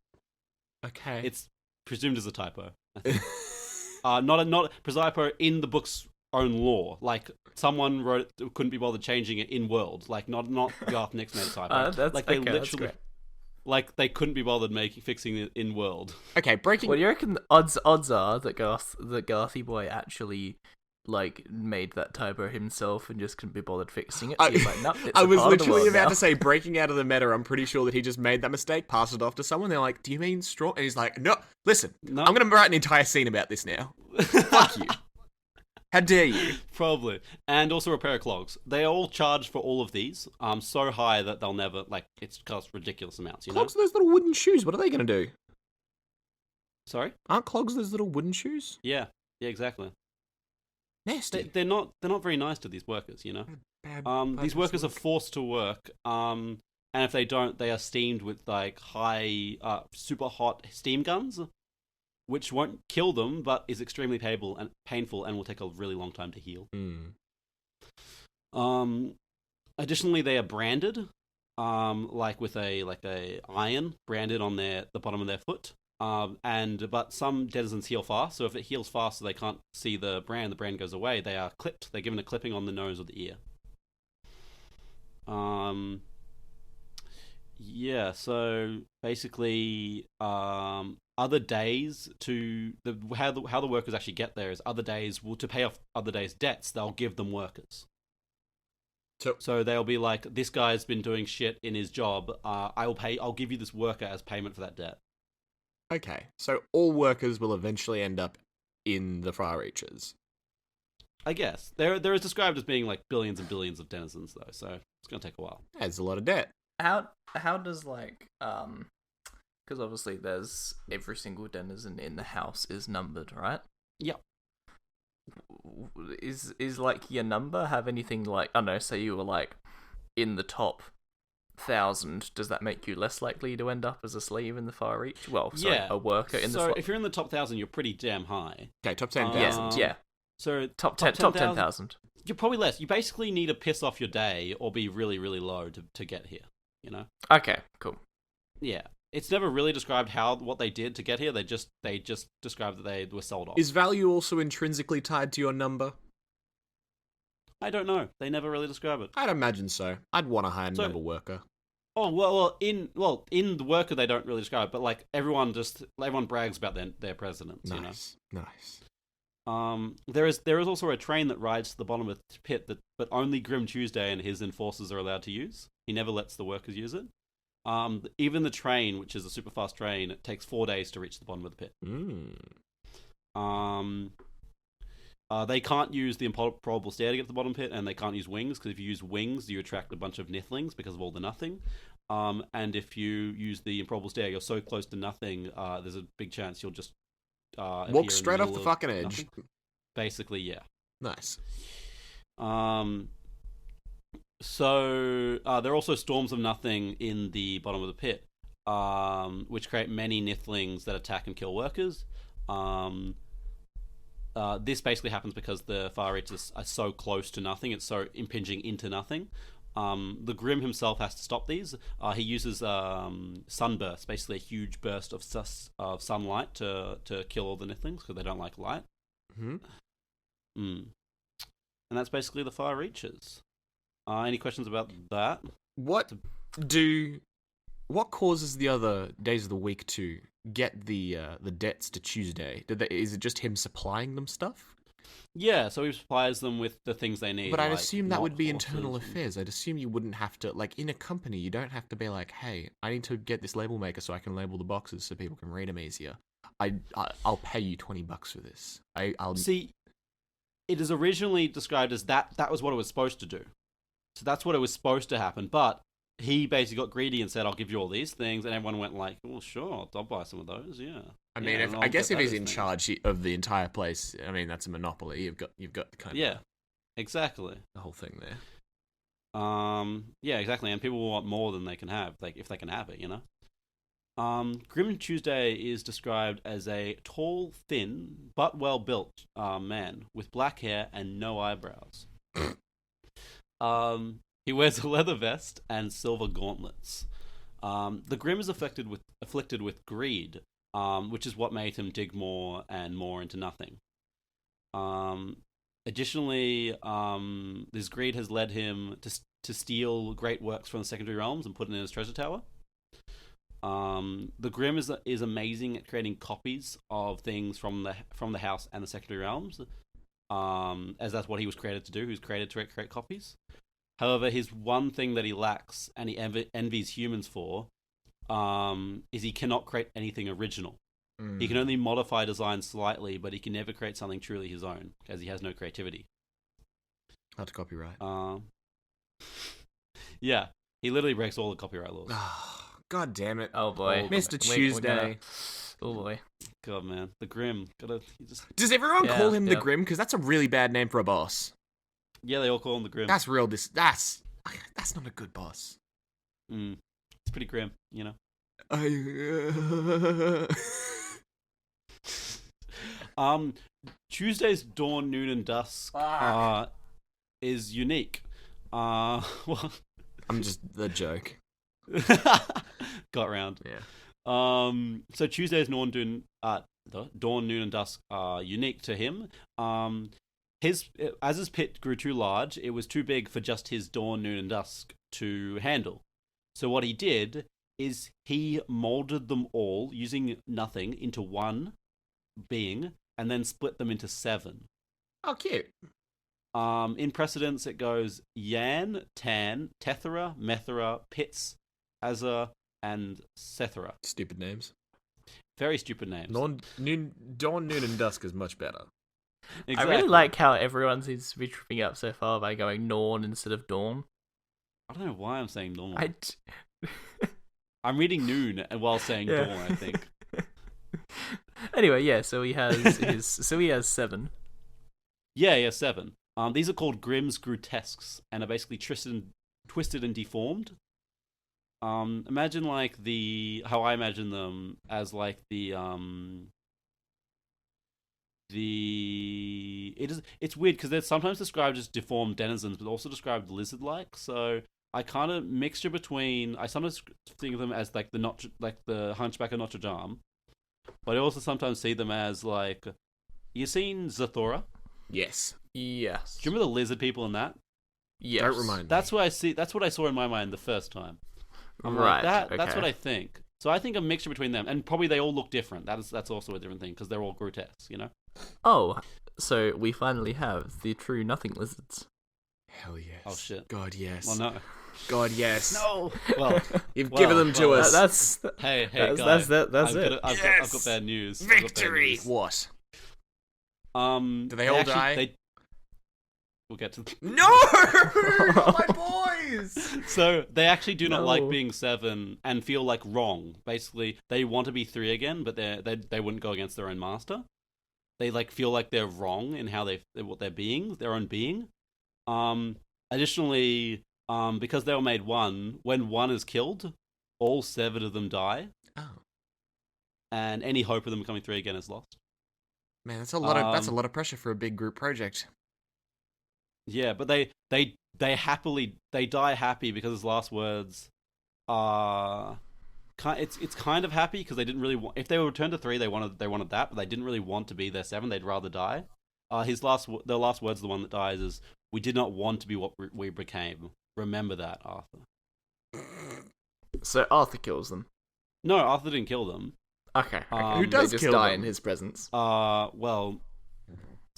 Okay. It's presumed as a typo, I think. Not a typo in the book's own lore. Like, someone wrote it, couldn't be bothered changing it in world. Like, not Garth Nix made a typo. That's like, they okay, that's literally... great. Like, they couldn't be bothered fixing it in world. Okay, breaking... Well, you reckon the odds are that Garthy boy actually like made that typo himself and just couldn't be bothered fixing it? So he's like, "Nope, it's I a was part of the literally world about now." to say, breaking out of the meta, I'm pretty sure that he just made that mistake, passed it off to someone. They're like, do you mean straw? And he's like, no, listen, No. I'm going to write an entire scene about this now. Fuck you. How dare you? Probably. And also repair clogs. They all charge for all of these, so high that they'll never, like, it's cost ridiculous amounts, you know? Clogs are those little wooden shoes. What are they going to do? Sorry? Aren't clogs those little wooden shoes? Yeah, exactly. Nasty. They're not very nice to these workers, you know? Bad These workers are forced to work, and if they don't, they are steamed with, like, high, super hot steam guns, which won't kill them, but is extremely painful and will take a really long time to heal. Additionally, they are branded, like with a iron branded on the bottom of their foot. But some denizens heal fast, so if it heals fast so they can't see the brand goes away, they are clipped. They're given a clipping on the nose or the ear. Yeah, so basically, other days how the workers actually get there is other days to pay off other days' debts. They'll give them workers. So they'll be like, this guy's been doing shit in his job. I'll give you this worker as payment for that debt. Okay, so all workers will eventually end up in the far reaches. I guess. They're described as being like billions and billions of denizens, though, so it's going to take a while. There's a lot of debt. How does because obviously there's every single denizen in the house is numbered, right? Yep. Is like your number have anything like, I don't know, say you were like in the top 1,000, does that make you less likely to end up as a slave in the far reach? Well, sorry, Yeah. a worker in the So if you're in the top 1,000, you're pretty damn high. Okay, top 10,000. yeah. So Top 10,000. You're probably less. You basically need to piss off your day or be really, really low to get here, you know? Okay, cool. Yeah. It's never really described what they did to get here. They just described that they were sold off. Is value also intrinsically tied to your number? I don't know. They never really describe it. I'd imagine so. I'd want a higher number worker. Oh well, in the worker they don't really describe it, but like everyone brags about their presidents. Nice, nice. There is also a train that rides to the bottom of the pit but only Grim Tuesday and his enforcers are allowed to use. He never lets the workers use it. Even the train, which is a super fast train, it takes 4 days to reach the bottom of the pit. They can't use the improbable stair to get to the bottom pit, and they can't use wings, because if you use wings, you attract a bunch of nithlings because of all the nothing. And if you use the improbable stair, you're so close to nothing, there's a big chance you'll just walk straight off the fucking edge. Nothing. Basically, yeah. Nice. So there are also storms of nothing in the bottom of the pit, which create many nithlings that attack and kill workers. This basically happens because the far reaches are so close to nothing; it's so impinging into nothing. The Grim himself has to stop these. He uses sunburst, basically a huge burst of sunlight to kill all the nithlings because they don't like light. And that's basically the far reaches. Any questions about that? What causes the other days of the week to get the debts to Tuesday? Is it just him supplying them stuff? Yeah, so he supplies them with the things they need. But I'd like assume that would be horses internal affairs. I'd assume you wouldn't have to, like, in a company, you don't have to be like, hey, I need to get this label maker so I can label the boxes so people can read them easier. I'll pay you $20 for this. I'll see. It is originally described as that was what it was supposed to do. So that's what it was supposed to happen, but he basically got greedy and said, I'll give you all these things, and everyone went like, well, sure, I'll buy some of those, yeah. I mean, I guess if he's in charge of the entire place, I mean, that's a monopoly. You've got kind of... Yeah, exactly. The whole thing there. Yeah, exactly, and people will want more than they can have, like, if they can have it, you know? Grim Tuesday is described as a tall, thin, but well-built man with black hair and no eyebrows. He wears a leather vest and silver gauntlets. The Grim is afflicted with greed, which is what made him dig more and more into nothing. Additionally, this greed has led him to steal great works from the secondary realms and put it in his treasure tower. The Grim is amazing at creating copies of things from the house and the secondary realms, as that's what he was created to do. He was created to create copies. However, his one thing that he lacks, and he envies humans for, is he cannot create anything original. He can only modify designs slightly, but he can never create something truly his own, because he has no creativity. Hard to copyright. Yeah, he literally breaks all the copyright laws. God damn it. Oh boy. Mr. Tuesday. Oh boy. God, man. The Grim. Does everyone call him the Grim? Because that's a really bad name for a boss. Yeah, they all call him the Grim. That's real. That's not a good boss. It's pretty grim, you know. Tuesday's dawn, noon, and dusk is unique. Well, I'm just the joke. Got round. Yeah. So Tuesday's dawn, noon, and dusk are unique to him. As his pit grew too large, it was too big for just his dawn, noon, and dusk to handle. So what he did is he molded them all using nothing into one being, and then split them into 7. Oh, cute. In precedence, it goes Yan, Tan, Tethera, Methera, Pitz, Azza, and Sethera. Stupid names. Very stupid names. Dawn, noon, and dusk is much better. Exactly. I really like how everyone seems to be tripping up so far by going Norn instead of Dawn. I don't know why I'm saying normal. I I'm reading noon while saying Yeah. dawn, I think. Anyway, yeah, so he has he has 7. Yeah, 7. These are called Grimm's Grotesques and are basically twisted and deformed. Imagine like how I imagine them as like it's weird because they're sometimes described as deformed denizens, but also described lizard-like. So I kind of mixture between. I sometimes think of them as like the Hunchback of Notre Dame, but I also sometimes see them as like. You seen Zathura? Yes. Yes. Do you remember the lizard people in that? Yes. Don't remind me. That's what I see. That's what I saw in my mind the first time. I'm Right. like, that's okay. what I think. So I think a mixture between them, and probably they all look different. That's also a different thing because they're all grotesque, you know. Oh, so we finally have the true nothing lizards. Hell yes. Oh shit. God yes. Well, no. God yes. No. Well, You've given them to us. That's hey, that's guys. that's it. I've got bad news. I've got bad Victory. news. What? Do they all die? We'll get to. No, not my boys. So they actually do not like No. being 7 and feel like wrong. Basically, they want to be 3 again, but they wouldn't go against their own master. They like feel like they're wrong in how what they're being, their own being. Additionally, because they were made 1, when 1 is killed, all 7 of them die, Oh and any hope of them becoming 3 again is lost. man, that's a lot of pressure for a big group project. Yeah, but they die happy because his last words are. It's kind of happy because they didn't really want. If they were returned to 3, they wanted that, but they didn't really want to be their 7. They'd rather die. The last words of the one that dies is, "We did not want to be what we became. Remember that, Arthur." So Arthur kills them. No, Arthur didn't kill them. Okay. Who does they just kill die them? in his presence? Well.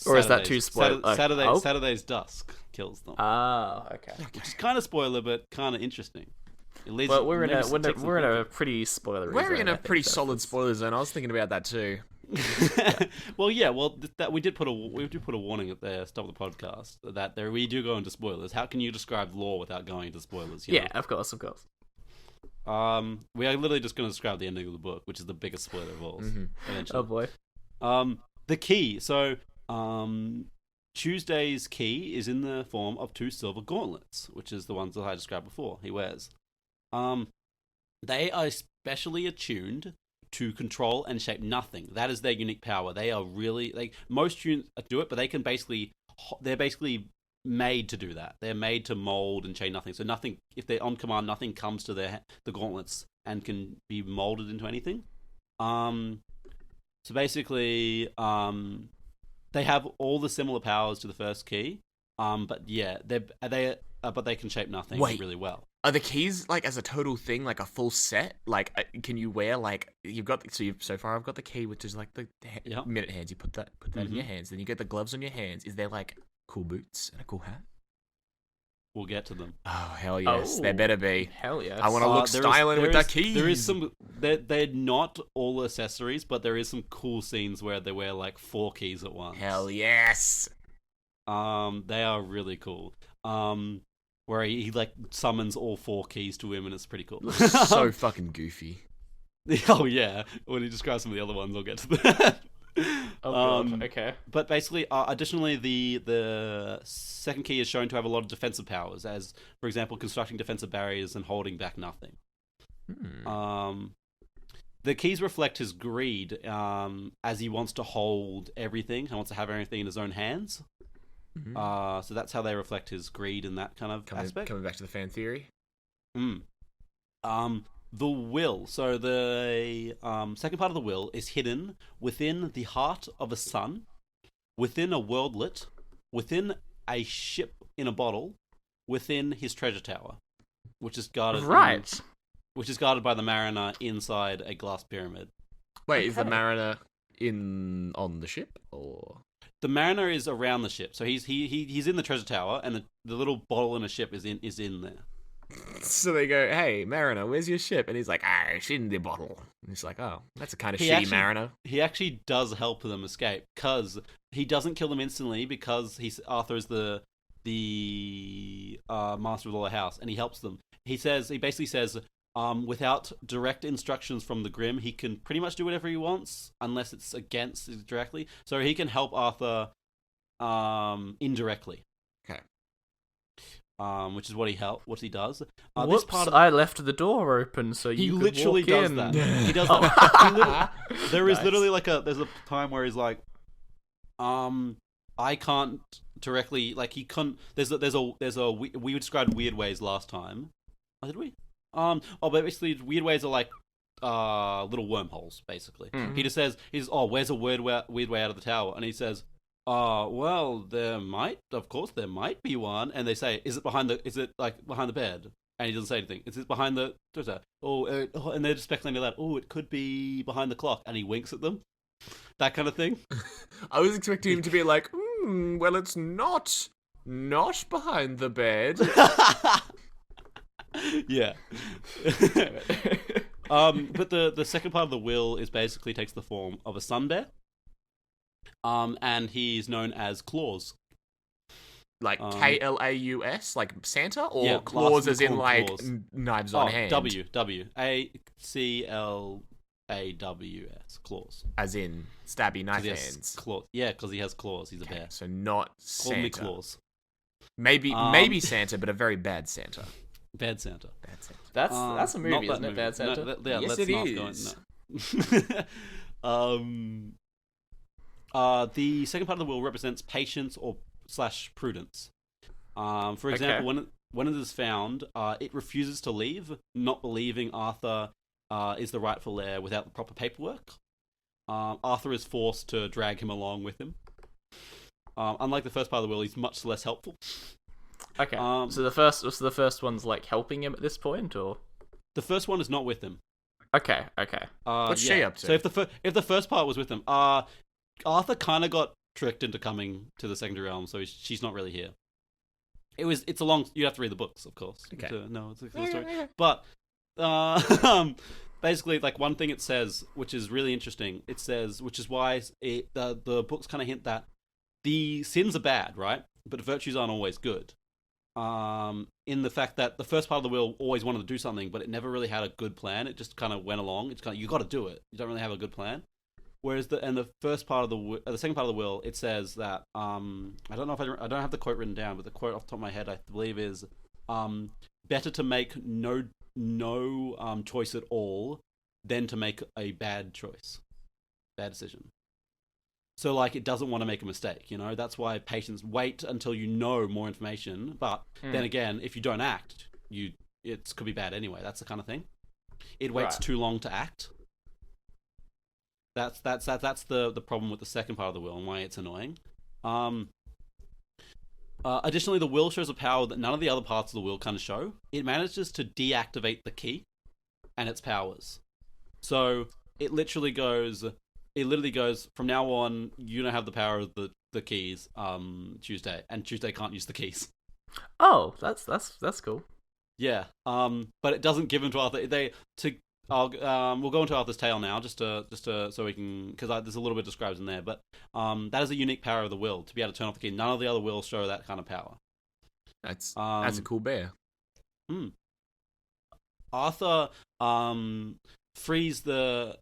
Or is that too spoil- Saturday's Dusk kills them, Ah, okay. which is kind of spoiler, but kind of interesting. It leads Well, we're in maybe a some ticks we're in and a pretty spoilery We're zone, in I a think, pretty so solid it's- spoiler zone. I was thinking about that too. Well, yeah. Well, we did put a warning at the start of the podcast that we do go into spoilers. How can you describe lore without going into spoilers? You Yeah, of course. know? We are literally just going to describe the ending of the book, which is the biggest spoiler of all. Eventually. Oh boy. The key. So, Tuesday's key is in the form of 2 silver gauntlets, which is the ones that I described before. He wears. They are specially attuned to control and shape nothing. That is their unique power. They are really most tunes do it, but they're basically made to do that. They're made to mold and change nothing. So nothing, if they're on command, nothing comes to the gauntlets and can be molded into anything. So basically, they have all the similar powers to the first key. But yeah, but they can shape nothing Wait. really well. Are the keys like as a total thing, like a full set? Like, can you wear so far I've got the key, which is like the Yep. minute hands. You put that in your hands. Then you get the gloves on your hands. Is there like cool boots and a cool hat? We'll get to them. Oh hell yes, there Oh. better be. Hell yes. I want to look styling with that keys. There is some. They're not all accessories, but there is some cool scenes where they wear like 4 keys at once. Hell yes. They are really cool. Where he like summons all 4 keys to him, and it's pretty cool. So fucking goofy. Oh yeah, when he describes some of the other ones, I'll get to that. Oh god. Okay. But basically, additionally, the second key is shown to have a lot of defensive powers, as for example, constructing defensive barriers and holding back nothing. The keys reflect his greed, as he wants to hold everything and wants to have everything in his own hands. So that's how they reflect his greed in that kind of aspect. Coming back to the fan theory. The will. So the second part of the will is hidden within the heart of a sun, within a worldlet, within a ship in a bottle, within his treasure tower, which is guarded. Right. Which is guarded by the mariner inside a glass pyramid. Wait, is the Okay. mariner on the ship or? The mariner is around the ship, so he's in the treasure tower, and the little bottle in a ship is in there. So they go, "Hey, Mariner, where's your ship?" And he's like, "It's in the bottle." And he's like, "Oh, that's a kind of shitty Mariner." He actually does help them escape because he doesn't kill them instantly because Arthur is the master of all the house, and he helps them. He basically says, without direct instructions from the Grimm, he can pretty much do whatever he wants unless it's against it directly. So he can help Arthur indirectly. Okay. Which is what he does. Whoops! I left the door open so he you could literally walk does in. that. He does that. There is Nice. literally there's a time where he's like, I can't directly he couldn't. We described weird ways last time. Oh, did we? But basically weird ways are like little wormholes. Basically, he just says where's a weird way out of the tower, and he says. Well, there might be one, and they say, is it behind the bed? And he doesn't say anything. Is it behind the? And they're just speculating that. Oh, it could be behind the clock, and he winks at them, that kind of thing. I was expecting him to be like, well, it's not behind the bed. Yeah. But the second part of the will is basically takes the form of a sun bear. And he's known as Claus. Like Klaus, like Santa, or yeah, claws as in like claws. knives on hand. Claws, claws. As in stabby knife hands. Claws. Yeah, because he has claws. He's a bear. So not Call me Santa. Claus. Maybe Santa, but a very bad Santa. Bad Santa. Bad Santa. That's a movie, isn't it? Bad Santa. Yes, it is. The second part of the will represents patience or / prudence. For example, when it is found, it refuses to leave, not believing Arthur is the rightful heir without the proper paperwork. Arthur is forced to drag him along with him. Unlike the first part of the will, he's much less helpful. Okay. So the first one's like helping him at this point, or the first one is not with him. Okay. What's she up to? So if the first part was with him, Arthur kind of got tricked into coming to the secondary realm, so she's not really here. It's a long. You have to read the books, of course, to know it's a cool story. But basically, like one thing it says, which is really interesting, it says, which is why the books kind of hint that the sins are bad, right? But virtues aren't always good. In the fact that the first part of the will always wanted to do something, but it never really had a good plan. It just kind of went along. It's kind of, you got to do it. You don't really have a good plan. Whereas the second part of the will, it says that I don't know if I don't have the quote written down, but the quote off the top of my head I believe is better to make no choice at all than to make a bad decision. So like it doesn't want to make a mistake, you know. That's why patients wait until you know more information. But then again, if you don't act, it could be bad anyway. That's the kind of thing. It waits too long to act. That's the problem with the second part of the will and why it's annoying. Additionally, the will shows a power that none of the other parts of the will kind of show. It manages to deactivate the key and its powers. So it literally goes from now on. You don't have the power of the keys. Tuesday, and Tuesday can't use the keys. Oh, that's cool. Yeah. But it doesn't give them to Arthur. We'll go into Arthur's tale now, just to so we can, because there's a little bit described in there. But that is a unique power of the will to be able to turn off the key. None of the other wills show that kind of power. That's a cool bear. Arthur frees the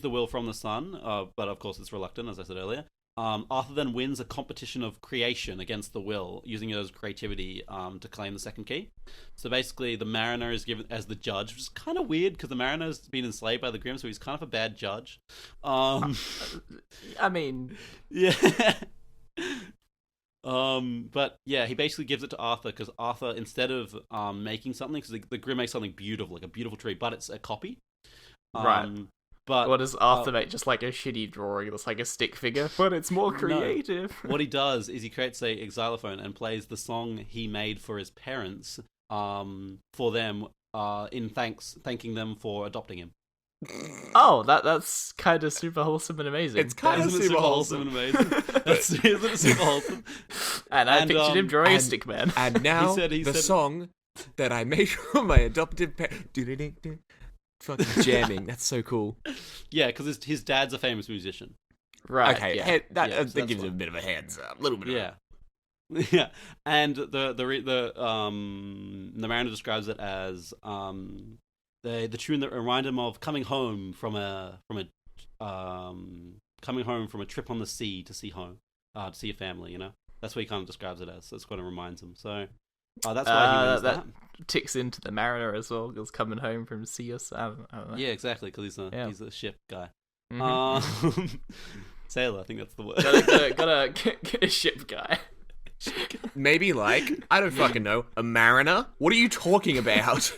will from the sun, but of course it's reluctant, as I said earlier. Arthur then wins a competition of creation against the will, using it as creativity to claim the second key. So basically, the Mariner is given as the judge, which is kind of weird because the Mariner's been enslaved by the Grimm, so he's kind of a bad judge. I mean, yeah. But yeah, he basically gives it to Arthur because Arthur, instead of making something, because the Grimm makes something beautiful, like a beautiful tree, but it's a copy. Right. But what does Arthur make? Just like a shitty drawing that's like a stick figure, but it's more creative. No. What he does is he creates a xylophone and plays the song he made for his parents, for them, in thanking them for adopting him. Oh, that's kind of super wholesome and amazing. It's kind of super wholesome and amazing. Isn't it super wholesome? And I pictured him drawing a stick man. And now the song that I made from my adoptive parents. Fucking jamming. That's so cool. Yeah, because his dad's a famous musician. Right. Okay, Yeah. that Yeah, so that that's gives fine. him a bit of a heads up. A little bit. Yeah. Yeah, and the Mariner describes it as the tune that reminded him of coming home from a trip on the sea to see home, to see your family. You know, that's what he kind of describes it as. That's what it reminds him. So that's why he wins that. Ticks into the Mariner as well. Because coming home from sea or I don't know. Yeah, exactly. Because he's a ship guy. Mhm. Sailor, I think that's the word. Gotta get a ship guy. Maybe like, I don't fucking know, a mariner? What are you talking about?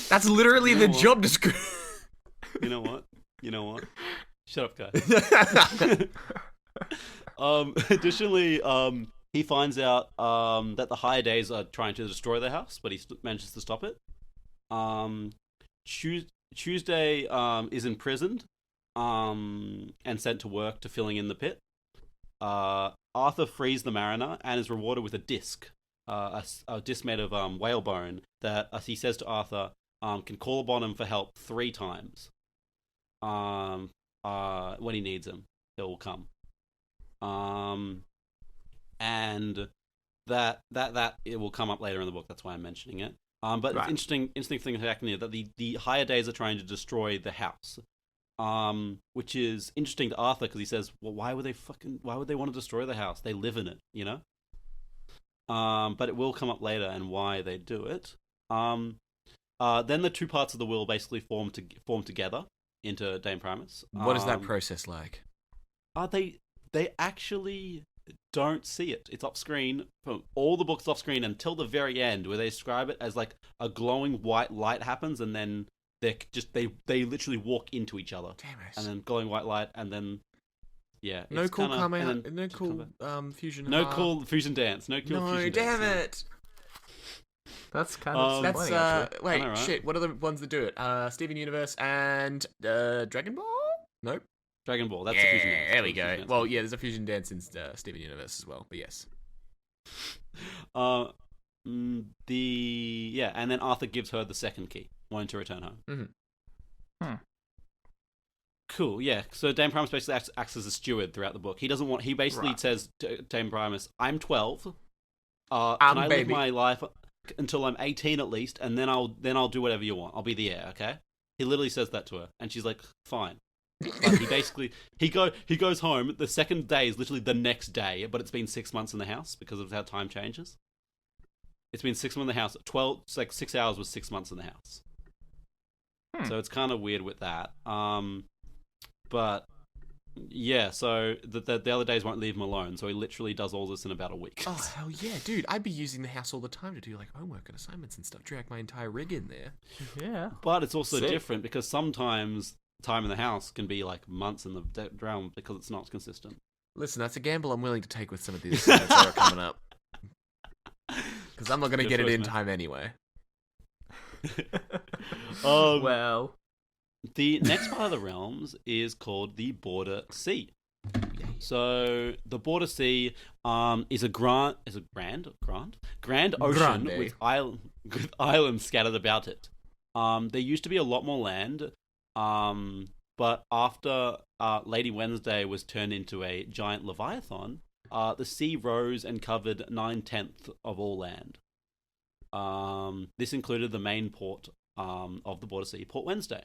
That's literally the job description. You know what? Shut up, guy. Additionally, he finds out that the Higher Days are trying to destroy the house, but he manages to stop it. Tuesday is imprisoned and sent to work to filling in the pit. Arthur frees the Mariner and is rewarded with a disc, a disc made of whalebone that, as he says to Arthur, can call upon him for help 3 times. When he needs him, it will come. And that it will come up later in the book. That's why I'm mentioning it. But Right. it's interesting thing happening here that the Higher Days are trying to destroy the house. Which is interesting to Arthur because he says, "Well, why would they want to destroy the house? They live in it, you know." But it will come up later and why they do it. Then the 2 parts of the will basically form together into Dame Primus. What is that process like? They actually don't see it. It's off screen from all the books, off screen until the very end, where they describe it as like a glowing white light happens, and then they literally walk into each other. Damn it. And then glowing white light, and then No it's cool kinda, no cool fusion. no cool fusion dance. No cool No, fusion damn dance. it. That's kind of That's disappointing, actually. wait, I know, right? shit. What are the ones that do it? Steven Universe and Dragon Ball? Nope. Dragon Ball. That's a fusion dance. There we Fusion go. dance. Well, yeah, there's a fusion dance in Steven Universe as well, but yes. And then Arthur gives her the second key, wanting to return home. Mm-hmm. Cool, yeah. So Dame Primus basically acts as a steward throughout the book. He basically Right. says to Dame Primus, "I'm 12. Can I live baby. my life until I'm 18 at least, and then I'll do whatever you want. I'll be the heir, okay?" He literally says that to her, and she's like, "Fine." But he basically he goes home. The second day is literally the next day, but it's been 6 months in the house because of how time changes. It's been 6 months in the house. 12, it's like 6 hours was 6 months in the house. So it's kind of weird with that. But yeah, so the other days won't leave him alone. So he literally does all this in about a week. Oh, hell yeah, dude. I'd be using the house all the time to do like homework and assignments and stuff. Drag my entire rig in there. Yeah. But it's also Sick. different because sometimes time in the house can be like months in the realm because it's not consistent. Listen, that's a gamble I'm willing to take with some of these assignments that are coming up. Because I'm not going to Good get it choice, in man. time anyway. Well. The next part of the realms is called the Border Sea. So the Border Sea is a grand ocean Grande. with islands scattered about it. There used to be a lot more land, but after Lady Wednesday was turned into a giant leviathan, the sea rose and covered 9/10 of all land. This included the main port of the Border Sea, Port Wednesday.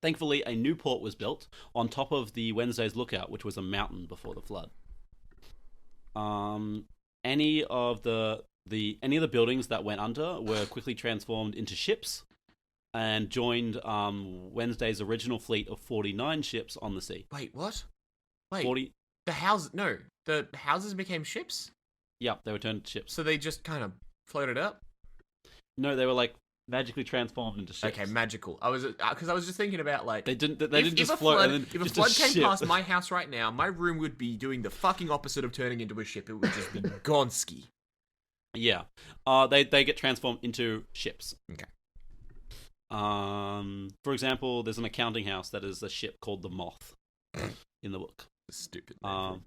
Thankfully, a new port was built on top of the Wednesday's Lookout, which was a mountain before the flood. Any of the buildings that went under were quickly transformed into ships and joined Wednesday's original fleet of 49 ships on the sea. Wait, what? Wait, 40. the houses became ships? Yeah, they were turned to ships. So they just kind of floated up? No, they were like magically transformed into ships. Okay, magical. I was just thinking about like They didn't if just a float. flood, And then if a just flood came ship. past my house right now, my room would be doing the fucking opposite of turning into a ship. It would just be gonski. Yeah, they get transformed into ships. Okay. For example, there's an accounting house that is a ship called the Moth in the book. Stupid. Um,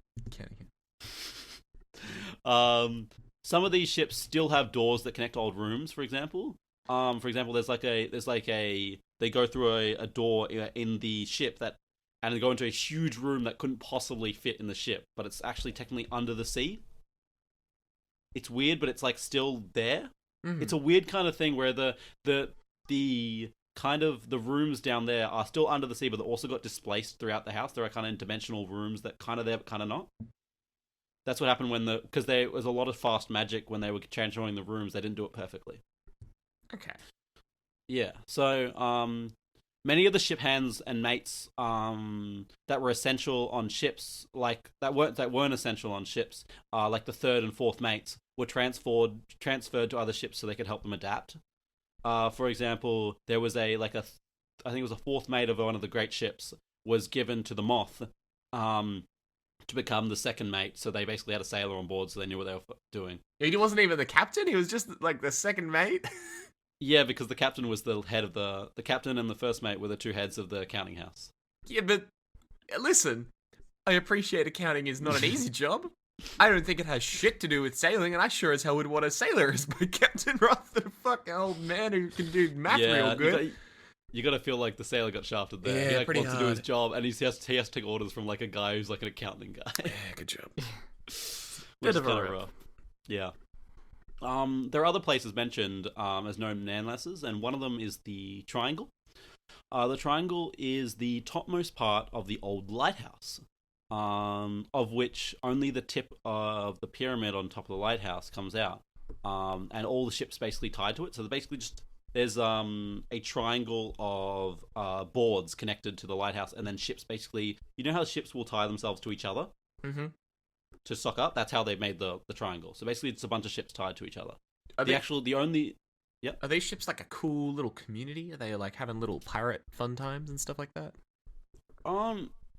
Counting. some of these ships still have doors that connect to old rooms. For example, they go through a door in the ship and they go into a huge room that couldn't possibly fit in the ship, but it's actually technically under the sea. It's weird, but it's like still there. Mm-hmm. It's a weird kind of thing where the kind of the rooms down there are still under the sea, but they also got displaced throughout the house. There are kind of dimensional rooms that kind of there, but kind of not. That's what happened because there was a lot of fast magic when they were transferring the rooms. They didn't do it perfectly. Okay. Yeah. So, many of the ship hands and mates that were essential on ships, like that weren't essential on ships, like the third and fourth mates, were transferred to other ships so they could help them adapt. For example, there was I think it was a fourth mate of one of the great ships was given to the Moth, to become the second mate. So they basically had a sailor on board, so they knew what they were doing. He wasn't even the captain. He was just like the second mate. Yeah, because the captain was the head of the captain and the first mate were the two heads of the accounting house. Yeah, but listen, I appreciate accounting is not an easy job. I don't think it has shit to do with sailing, and I sure as hell would want a sailor as my captain rather than a fucking old man who can do math real good. You gotta feel like the sailor got shafted there. Yeah, he pretty wants hard. to do his job, and he has to take orders from like a guy who's like an accounting guy. Yeah, good job. Which is kind of rough. Yeah. There are other places mentioned as known landmasses, and one of them is the Triangle. The Triangle is the topmost part of the old lighthouse, of which only the tip of the pyramid on top of the lighthouse comes out, and all the ships basically tied to it. So there's a triangle of boards connected to the lighthouse, and then ships basically. You know how ships will tie themselves to each other? Mm-hmm. To sock up, that's how they made the triangle. So basically, it's a bunch of ships tied to each other. Are these ships like a cool little community? Are they like having little pirate fun times and stuff like that?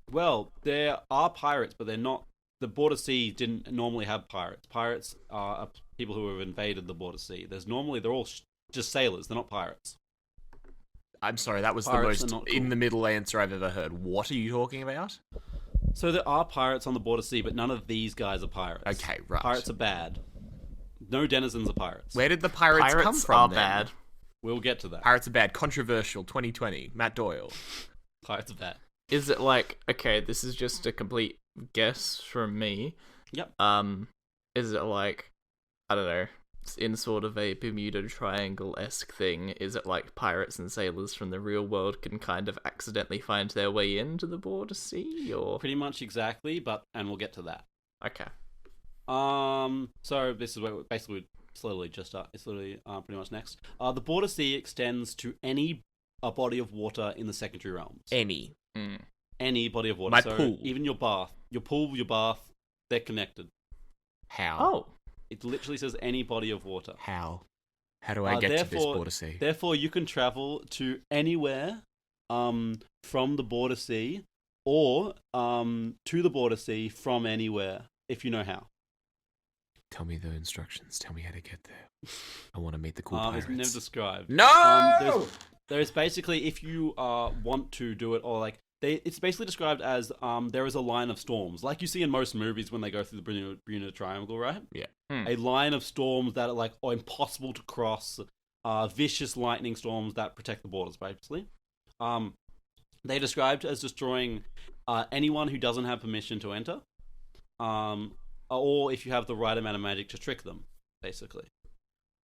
Well, there are pirates, but they're not. The Border Sea didn't normally have pirates. Pirates are people who have invaded the Border Sea. They're all just sailors. They're not pirates. I'm sorry, that was pirates the most in the middle answer I've ever heard. What are you talking about? So there are pirates on the Border Sea, but none of these guys are pirates. Okay, right. Pirates are bad. No denizens are pirates. Where did the pirates come from? Are then? bad. We'll get to that. Pirates are bad. Controversial. 2020. Matt Doyle. Pirates are bad. Is it like, okay, this is just a complete guess from me. Yep. Is it like, I don't know, in sort of a Bermuda Triangle-esque thing? Is it like pirates and sailors from the real world can kind of accidentally find their way into the Border Sea, or pretty much exactly, and we'll get to that. Okay. So this is where basically it's literally pretty much next. The Border Sea extends to any body of water in the secondary realms. Any body of water. My so pool. Even your bath. Your pool, your bath, they're connected. How? Oh. It literally says any body of water. How? How do I get to this Border Sea? Therefore, you can travel to anywhere from the Border Sea or to the Border Sea from anywhere, if you know how. Tell me the instructions. Tell me how to get there. I want to meet the cool pirates. It's never described. No! There's basically, if you want to do it, or like, it's basically described as there is a line of storms, like you see in most movies when they go through the Bermuda Triangle, right? Yeah. A line of storms that are impossible to cross, vicious lightning storms that protect the borders, basically. They're described as destroying anyone who doesn't have permission to enter, or if you have the right amount of magic to trick them, basically.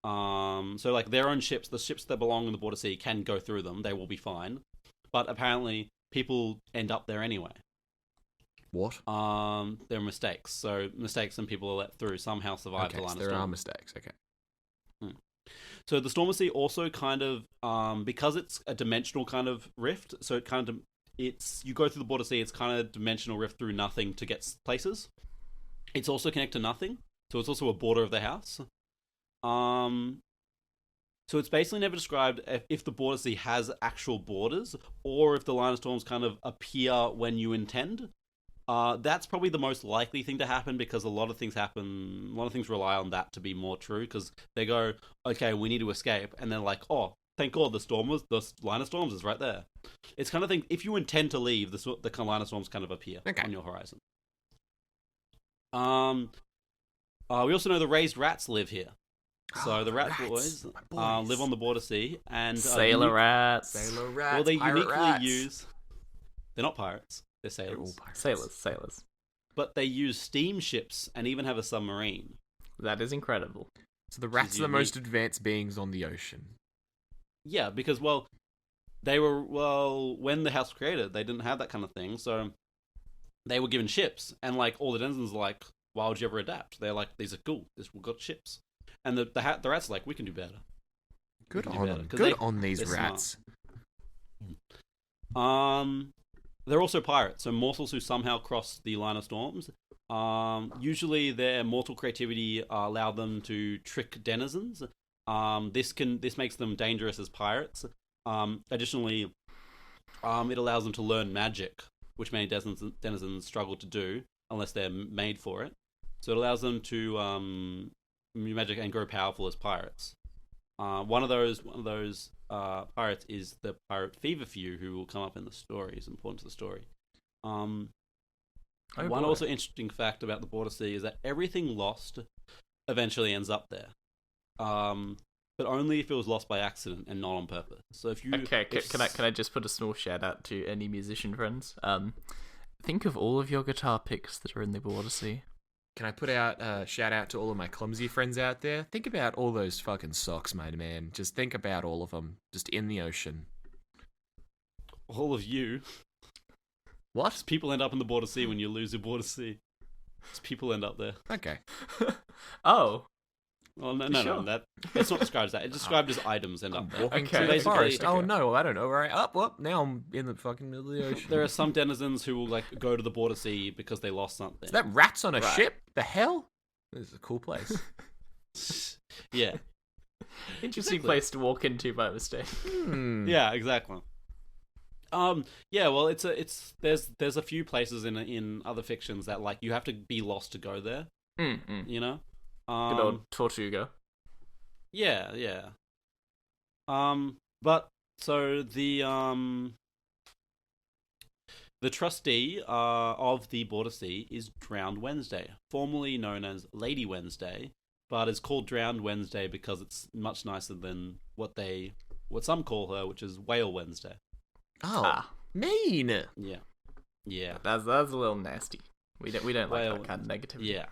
So like their own ships, the ships that belong in the Border Sea can go through them, they will be fine. But apparently people end up there anyway. What? There are mistakes. So mistakes and people are let through somehow survive the line of storm. There are mistakes, okay. So the Storm of Sea also kind of, because it's a dimensional kind of rift, so it kind of, you go through the Border Sea, it's kind of dimensional rift through nothing to get places. It's also connected to nothing, so it's also a border of the house. So it's basically never described if the Border Sea has actual borders, or if the line of storms kind of appear when you intend. That's probably the most likely thing to happen, because a lot of things rely on that to be more true, because they go, okay, we need to escape, and they're like, oh, thank God the line of storms is right there. It's kind of thing, if you intend to leave, the line of storms kind of appear on your horizon. We also know the raised rats live here. So the rat rats, boys my boys. live on the border sea, and Sailor rats. Sailor rats. well, they pirate uniquely rats. use. They're not pirates. They're They're all sailors. pirates. Sailors. But they use steamships and even have a submarine. That is incredible. So the rats Which is are the most unique. advanced beings on the ocean. Yeah, because when the house was created, they didn't have that kind of thing, so they were given ships, and like all the denizens are like, why would you ever adapt? They're like, these are cool. We've got ships, and the rats are like, we can do better. Good can do on better, them. 'cause Good they- on these they're rats. They're also pirates, so mortals who somehow cross the line of storms. Usually their mortal creativity allow them to trick denizens. This makes them dangerous as pirates. Additionally, it allows them to learn magic, which many denizens struggle to do unless they're made for it. So it allows them to magic and grow powerful as pirates. One of those pirates is the pirate Feverfew, who will come up in the story. Is important to the story. One also interesting fact about the Border Sea is that everything lost eventually ends up there, but only if it was lost by accident and not on purpose. So if you Can I just put a small shout out to any musician friends? Think of all of your guitar picks that are in the Border Sea. Can I put out a shout out to all of my clumsy friends out there? Think about all those fucking socks, my man. Just think about all of them, just in the ocean. all of you, What? people end up in the Border Sea when you lose your Border Sea. Just people end up there. Okay. Oh, Well, no, Sure. that it's not described as that. It's described as items end up there. Walking Okay. through the Basically- forest. Oh okay. no, I don't know. Right up, up. Now I'm in the fucking middle of the ocean. There are some denizens who will like go to the Border Sea because they lost something. Is that rats on a Right. ship? The hell? This is a cool place. Yeah, interesting Exactly. place to walk into by mistake. yeah, exactly. Yeah, well, there's a few places in other fictions that like you have to be lost to go there. You know. Good old Tortuga. Yeah. But so the trustee of the Border Sea is Drowned Wednesday, formerly known as Lady Wednesday, but is called Drowned Wednesday because it's much nicer than what some call her, which is Whale Wednesday. Oh, mean. Yeah. That's a little nasty. We don't like Whale that kind of negativity. Yeah.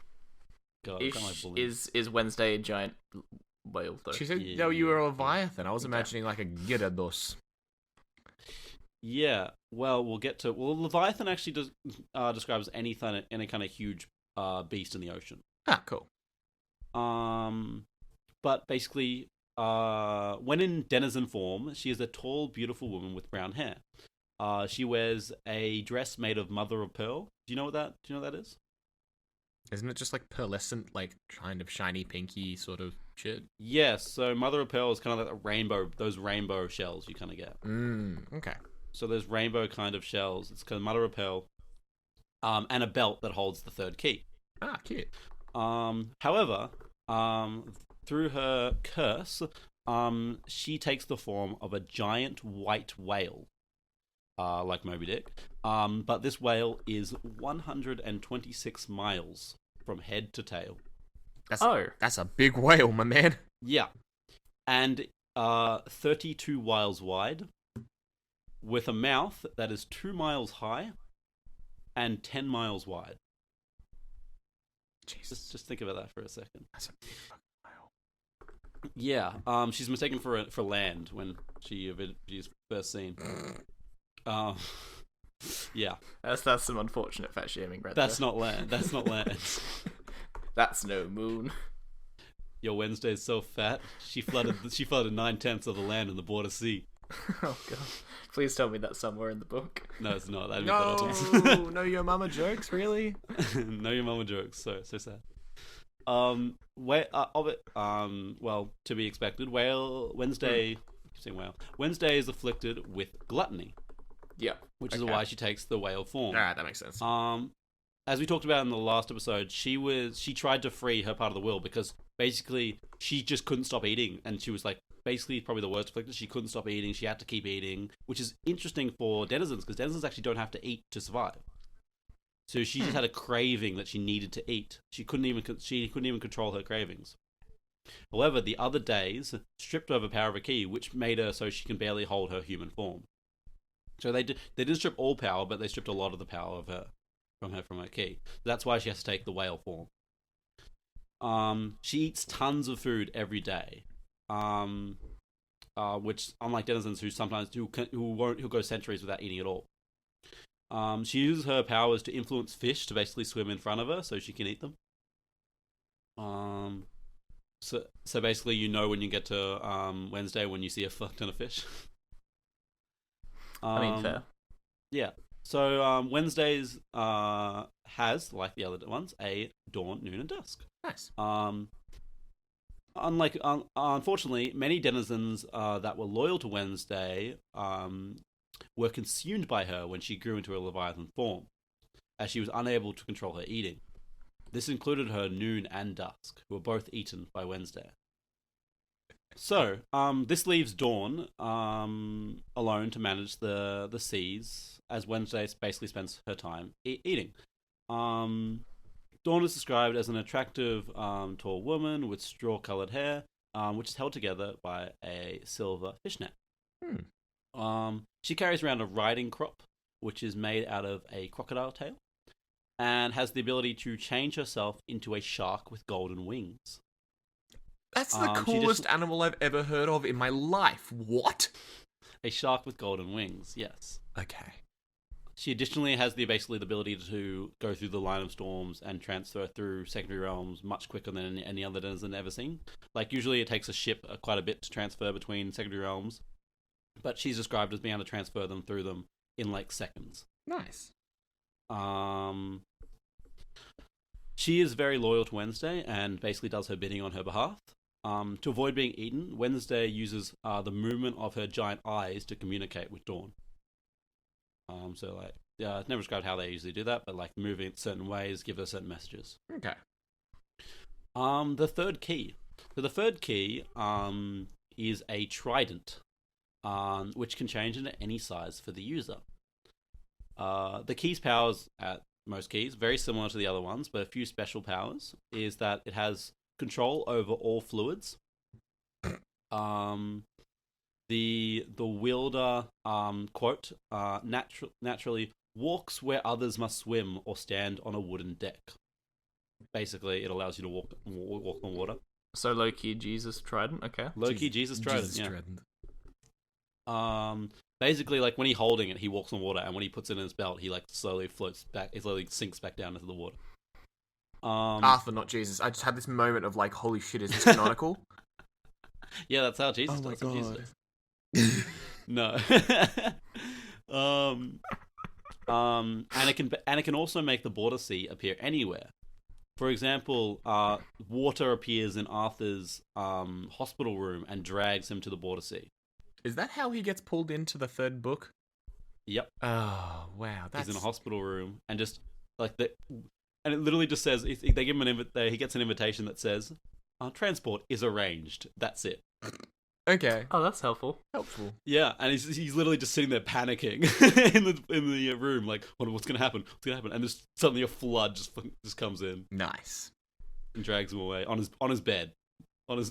God, I kinda like bullying. Is Wednesday a giant whale though? She said, Yeah. "No, you were a leviathan." I was Okay. imagining like a gyarados. Yeah, well, we'll get to. Well, Leviathan actually describes any kind of huge beast in the ocean. Ah, cool. But basically, when in denizen form, she is a tall, beautiful woman with brown hair. She wears a dress made of mother of pearl. Do you know what that is? Isn't it just like pearlescent, like kind of shiny, pinky sort of shit? Yes. So mother of pearl is kind of like those rainbow shells you kind of get. Okay. So those rainbow kind of shells. It's called mother of pearl. And a belt that holds the third key. Ah, cute. However, through her curse, she takes the form of a giant white whale, like Moby Dick. But this whale is 126 miles from head to tail. That's a big whale, my man. Yeah, and 32 miles wide, with a mouth that is 2 miles high and 10 miles wide. Jesus, Just think about that for a second. that's a big fucking whale. Yeah, she's mistaken for land when she's first seen. Yeah, That's some unfortunate fat shaming right that's there. not land. That's not land. That's no moon. Your Wednesday's so fat. She flooded 9/10 of the land in the Border Sea. Oh god. Please tell me that's somewhere in the book. No, it's not. That'd be No, no, your mama jokes, really? No, your mama jokes. So sad. Well, to be expected. Wednesday is afflicted with gluttony, Yeah. which is Okay. why she takes the whale form. All right, that makes sense. As we talked about in the last episode, she tried to free her part of the will because basically she just couldn't stop eating, and she was like basically probably the worst afflicted. She couldn't stop eating. She had to keep eating, which is interesting for denizens because denizens actually don't have to eat to survive. So she just had a craving that she needed to eat. She couldn't even control her cravings. However, the other days stripped her of a power of a key, which made her so she can barely hold her human form. So they didn't strip all power, but they stripped a lot of the power of her from her key. So that's why she has to take the whale form. She eats tons of food every day, which unlike denizens who go centuries without eating at all. She uses her powers to influence fish to basically swim in front of her so she can eat them. So basically, when you get to Wednesday when you see a fuck ton of fish. I mean, fair. Yeah. So Wednesdays has, like the other ones, a dawn, noon, and dusk. Nice. Unfortunately, many denizens that were loyal to Wednesday were consumed by her when she grew into a Leviathan form, as she was unable to control her eating. This included her noon and dusk, who were both eaten by Wednesday. So, this leaves Dawn alone to manage the seas, as Wednesday basically spends her time eating. Dawn is described as an attractive, tall woman with straw-colored hair, which is held together by a silver fishnet. She carries around a riding crop, which is made out of a crocodile tail, and has the ability to change herself into a shark with golden wings. That's the coolest animal I've ever heard of in my life. What? A shark with golden wings, yes. Okay. She additionally has the ability to go through the line of storms and transfer through secondary realms much quicker than any other denizen ever seen. Like, usually it takes a ship quite a bit to transfer between secondary realms, but she's described as being able to transfer them through them in, like, seconds. Nice. She is very loyal to Wednesday and basically does her bidding on her behalf. To avoid being eaten, Wednesday uses the movement of her giant eyes to communicate with Dawn. It's never described how they usually do that, but like moving in certain ways give her certain messages. Okay. The third key. So the third key is a trident, which can change into any size for the user. The key's powers, at most keys, very similar to the other ones, but a few special powers, is that it has control over all fluids. The wielder, quote, naturally walks where others must swim or stand on a wooden deck. Basically, it allows you to walk on water. So low-key Jesus Trident, okay. Low-key Jesus Trident, yeah. Basically, like, when he's holding it, he walks on water, and when he puts it in his belt, he, like, slowly floats back, he slowly sinks back down into the water. Arthur, not Jesus. I just had this moment of, like, holy shit, is this canonical? Yeah, that's how Jesus does. Oh my god. No. And it can also make the border sea appear anywhere. For example, water appears in Arthur's hospital room and drags him to the border sea. Is that how he gets pulled into the third book? Yep. Oh wow, he's in a hospital room and just like and it literally just says they give him he gets an invitation that says, "Transport is arranged." That's it. Okay. Oh, that's helpful. Helpful. Yeah, and he's literally just sitting there panicking in the room, like, what's gonna happen? What's gonna happen? And just suddenly a flood just comes in. Nice. And drags him away on his bed, on his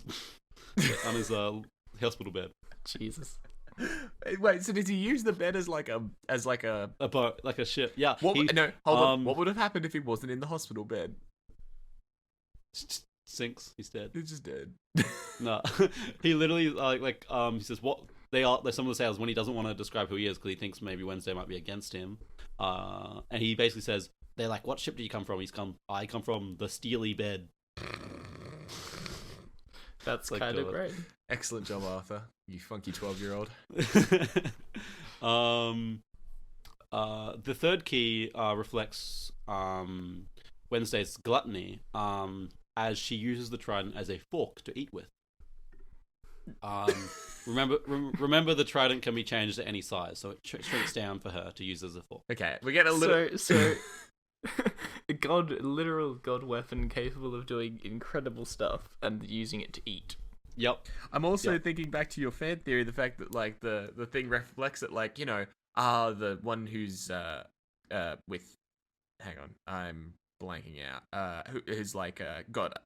hospital bed. Jesus. Wait, so did he use the bed as like a boat, like a ship? Yeah. Hold on. What would have happened if he wasn't in the hospital bed? Sinks. He's dead. He's just dead. No, he literally he says what they are. Some of the sailors when he doesn't want to describe who he is because he thinks maybe Wednesday might be against him. And he basically says they're like, "What ship do you come from?" I come from the Steely Bed. That's like kind of great. Excellent job, Arthur. You funky 12-year-old. The third key reflects Wednesday's gluttony, as she uses the trident as a fork to eat with. Remember the trident can be changed to any size, so it shrinks down for her to use as a fork. Okay, we get a little. So a literal god weapon capable of doing incredible stuff and using it to eat. Yep. I'm also thinking back to your fan theory, the fact that like the thing reflects it, like, you know, the one who's with hang on, I'm blanking out. Who's like got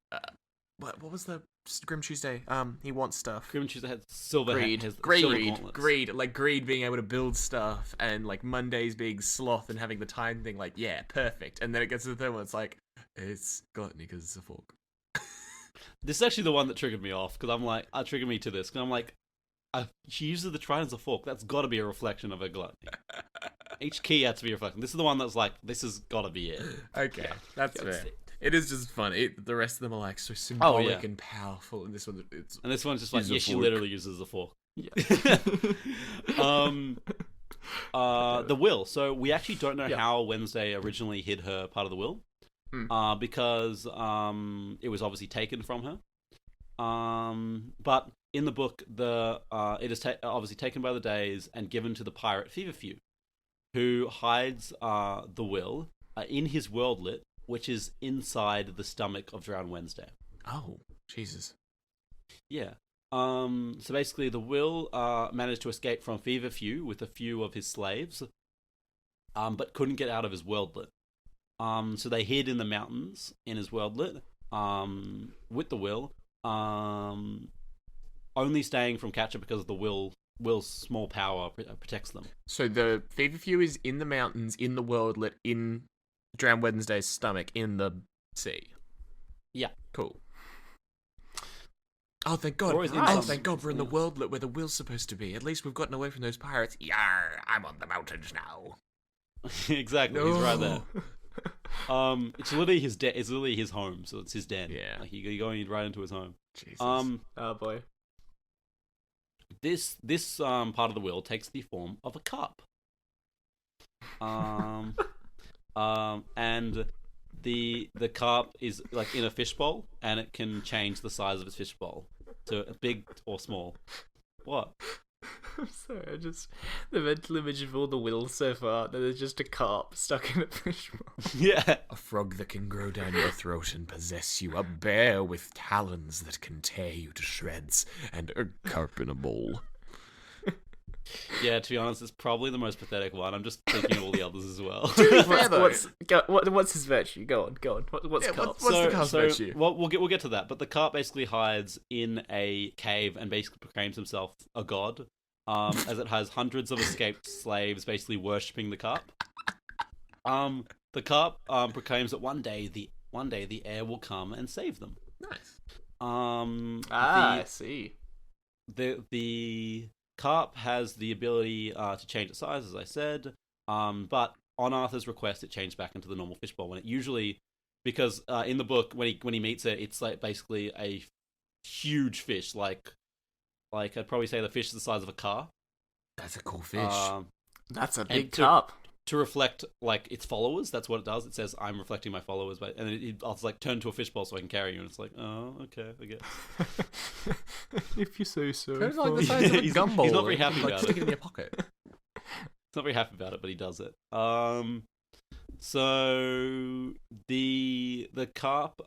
what was the Grim Tuesday? He wants stuff. Grim Tuesday has silver Greed. has Greed, silver gauntlets. greed, like Greed being able to build stuff, and like Mondays being sloth and having the time thing. Like, yeah, perfect. And then it gets to the third one. It's like it's gluttony because it's a fork. This is actually the one that triggered me off because I'm like, triggered me to this because I'm like, she uses the trident as a fork. That's got to be a reflection of her gluttony. Each key had to be a reflection. This is the one that's like, this has got to be it. Okay, Yeah. that's fair. It is just fun. The rest of them are like so symbolic and powerful, and this one, And this one's just like, she literally uses a fork. Yeah. The will. So we actually don't know how Wednesday originally hid her part of the will, because it was obviously taken from her. But in the book, it is obviously taken by the Days and given to the pirate Feverfew, who hides the will in his worldlet, which is inside the stomach of Drowned Wednesday. Oh, Jesus. Yeah. So basically, the will managed to escape from Feverfew with a few of his slaves, but couldn't get out of his worldlet. So they hid in the mountains in his worldlet with the will, only staying from capture because of the will's small power protects them. So the Feverfew is in the mountains, in the worldlet, in Drowned Wednesday's stomach, in the sea. Yeah. Cool. Oh, thank God. Thank God we're in the worldlet where the will's supposed to be. At least we've gotten away from those pirates. Yar, I'm on the mountains now. Exactly, he's right there. It's literally his it's literally his home, so it's his den. Yeah. Like you're going right into his home. Jesus. Oh boy. This part of the will takes the form of a cup. And the carp is like in a fishbowl, and it can change the size of its fishbowl to big or small. What? I'm sorry, the mental image of all the wills so far, that there's just a carp stuck in a fishbowl. Yeah. A frog that can grow down your throat and possess you, a bear with talons that can tear you to shreds, and a carp in a bowl. Yeah, to be honest, it's probably the most pathetic one. I'm just thinking of all the others as well. What's his virtue? Go on. What's carp? What's the carp's virtue? Well, we'll get to that. But the carp basically hides in a cave and basically proclaims himself a god, as it has hundreds of escaped slaves basically worshipping the carp. The carp proclaims that one day the air will come and save them. Nice. I see. The carp has the ability to change its size, as I said, but on Arthur's request, it changed back into the normal fishbowl. When it usually, because in the book, when he meets it, it's like basically a huge fish, like I'd probably say the fish is the size of a car. That's a cool fish. That's a big carp. To reflect like its followers, that's what it does. It says, "I'm reflecting my followers," and then I'll like turn to a fishbowl so I can carry you. And it's like, oh, okay, I guess. If you say so. It's like the size of a gumball. He's not very happy like, about stick it. it in your pocket. He's not very happy about it, but he does it. So the carp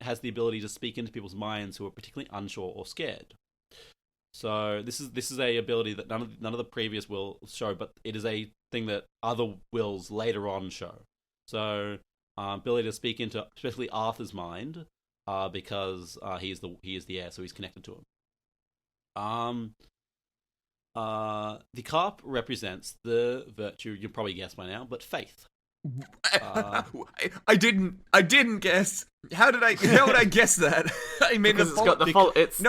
has the ability to speak into people's minds who are particularly unsure or scared. So this is a ability that none of the previous wills show, but it is a thing that other wills later on show. So ability to speak into especially Arthur's mind, because he is the heir, so he's connected to him. The carp represents the virtue, you'll probably guess by now, but faith. I didn't guess. How would I guess that? I mean, because it's got the followers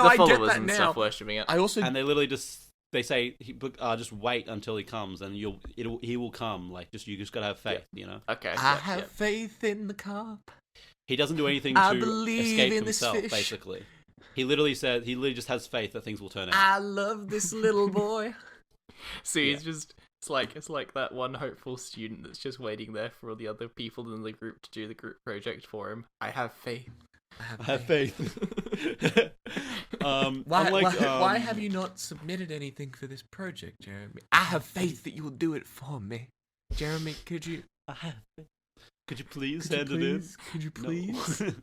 and stuff worshipping it. I also and they literally they say just wait until he comes and he will come. Like you just gotta have faith, you know. Okay. I have faith in the carp. He doesn't do anything I to believe escape in this himself. fish. Basically, he literally just has faith that things will turn out. I love this little boy. So he's just. It's like that one hopeful student that's just waiting there for all the other people in the group to do the group project for him. I have faith. I have faith. Why have you not submitted anything for this project, Jeremy? I have faith that you will do it for me. Jeremy, could you? I have faith. Could you please hand it in? Could you please? No.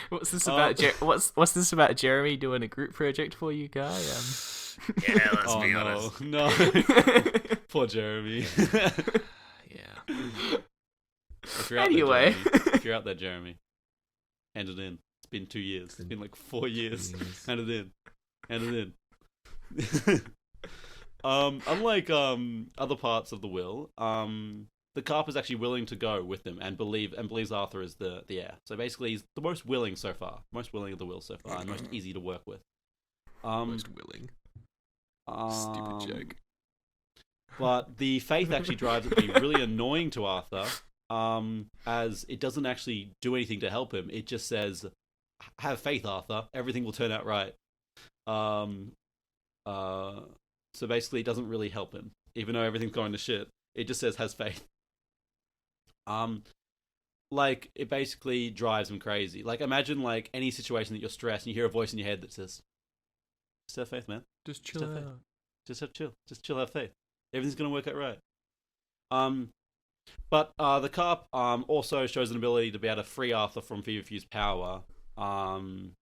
What's this about? What's this about? Jeremy doing a group project for you, guy? Yeah, let's be honest. No, poor Jeremy. Yeah. If you're out Anyway. there, Jeremy, if you're out there, Jeremy, hand it in. It's been 2 years. It's been like 4 years. Hand it in. Hand it in. Unlike other parts of the will, the Carp is actually willing to go with him and believes Arthur is the heir. So basically, he's the most willing so far, most willing of the will so far, and most easy to work with. Most willing. Stupid joke. But the faith actually drives it to be really annoying to Arthur, as it doesn't actually do anything to help him. It just says, "Have faith, Arthur. Everything will turn out right." So basically, it doesn't really help him, even though everything's going to shit. It just says, "Has faith." Like, it basically drives him crazy. Like, imagine, like, any situation that you're stressed and you hear a voice in your head that says, "Just have faith, man. Just chill out. Just chill, have faith. Everything's gonna work out right." But the Carp also shows an ability to be able to free Arthur from Feverfew's power,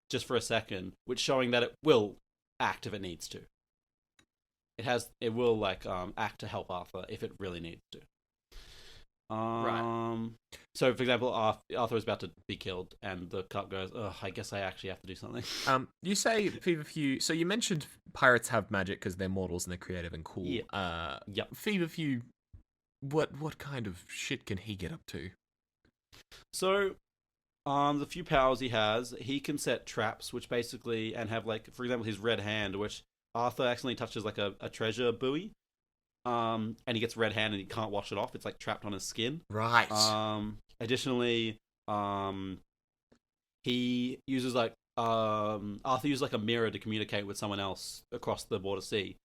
just for a second, which showing that it will act if it needs to. It will like act to help Arthur if it really needs to. Right. So, for example, Arthur is about to be killed, and the Carp goes, "Oh, I guess I actually have to do something." You say Feverfew. So you mentioned pirates have magic because they're mortals and they're creative and cool. Yeah. Yep. Feverfew, what kind of shit can he get up to? So, the few powers he has, he can set traps, which basically, and have, like, for example, his red hand, which Arthur accidentally touches like a treasure buoy, and he gets red hand and he can't wash it off. It's like trapped on his skin. Right. Additionally, he uses like Arthur uses like a mirror to communicate with someone else across the border sea,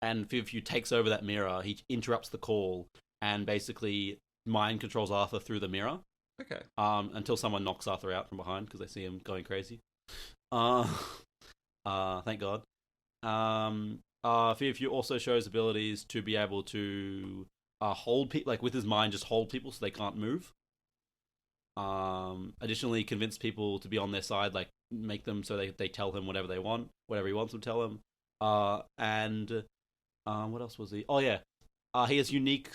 and Feverfew takes over that mirror. He interrupts the call and basically mind controls Arthur through the mirror. Okay. Until someone knocks Arthur out from behind because they see him going crazy. Thank God. Feverfew also shows abilities to be able to hold people, like with his mind, just hold people so they can't move. Additionally, convince people to be on their side, like make them so they tell him whatever they want, whatever he wants them to tell him. And what else was he? Oh yeah, he has unique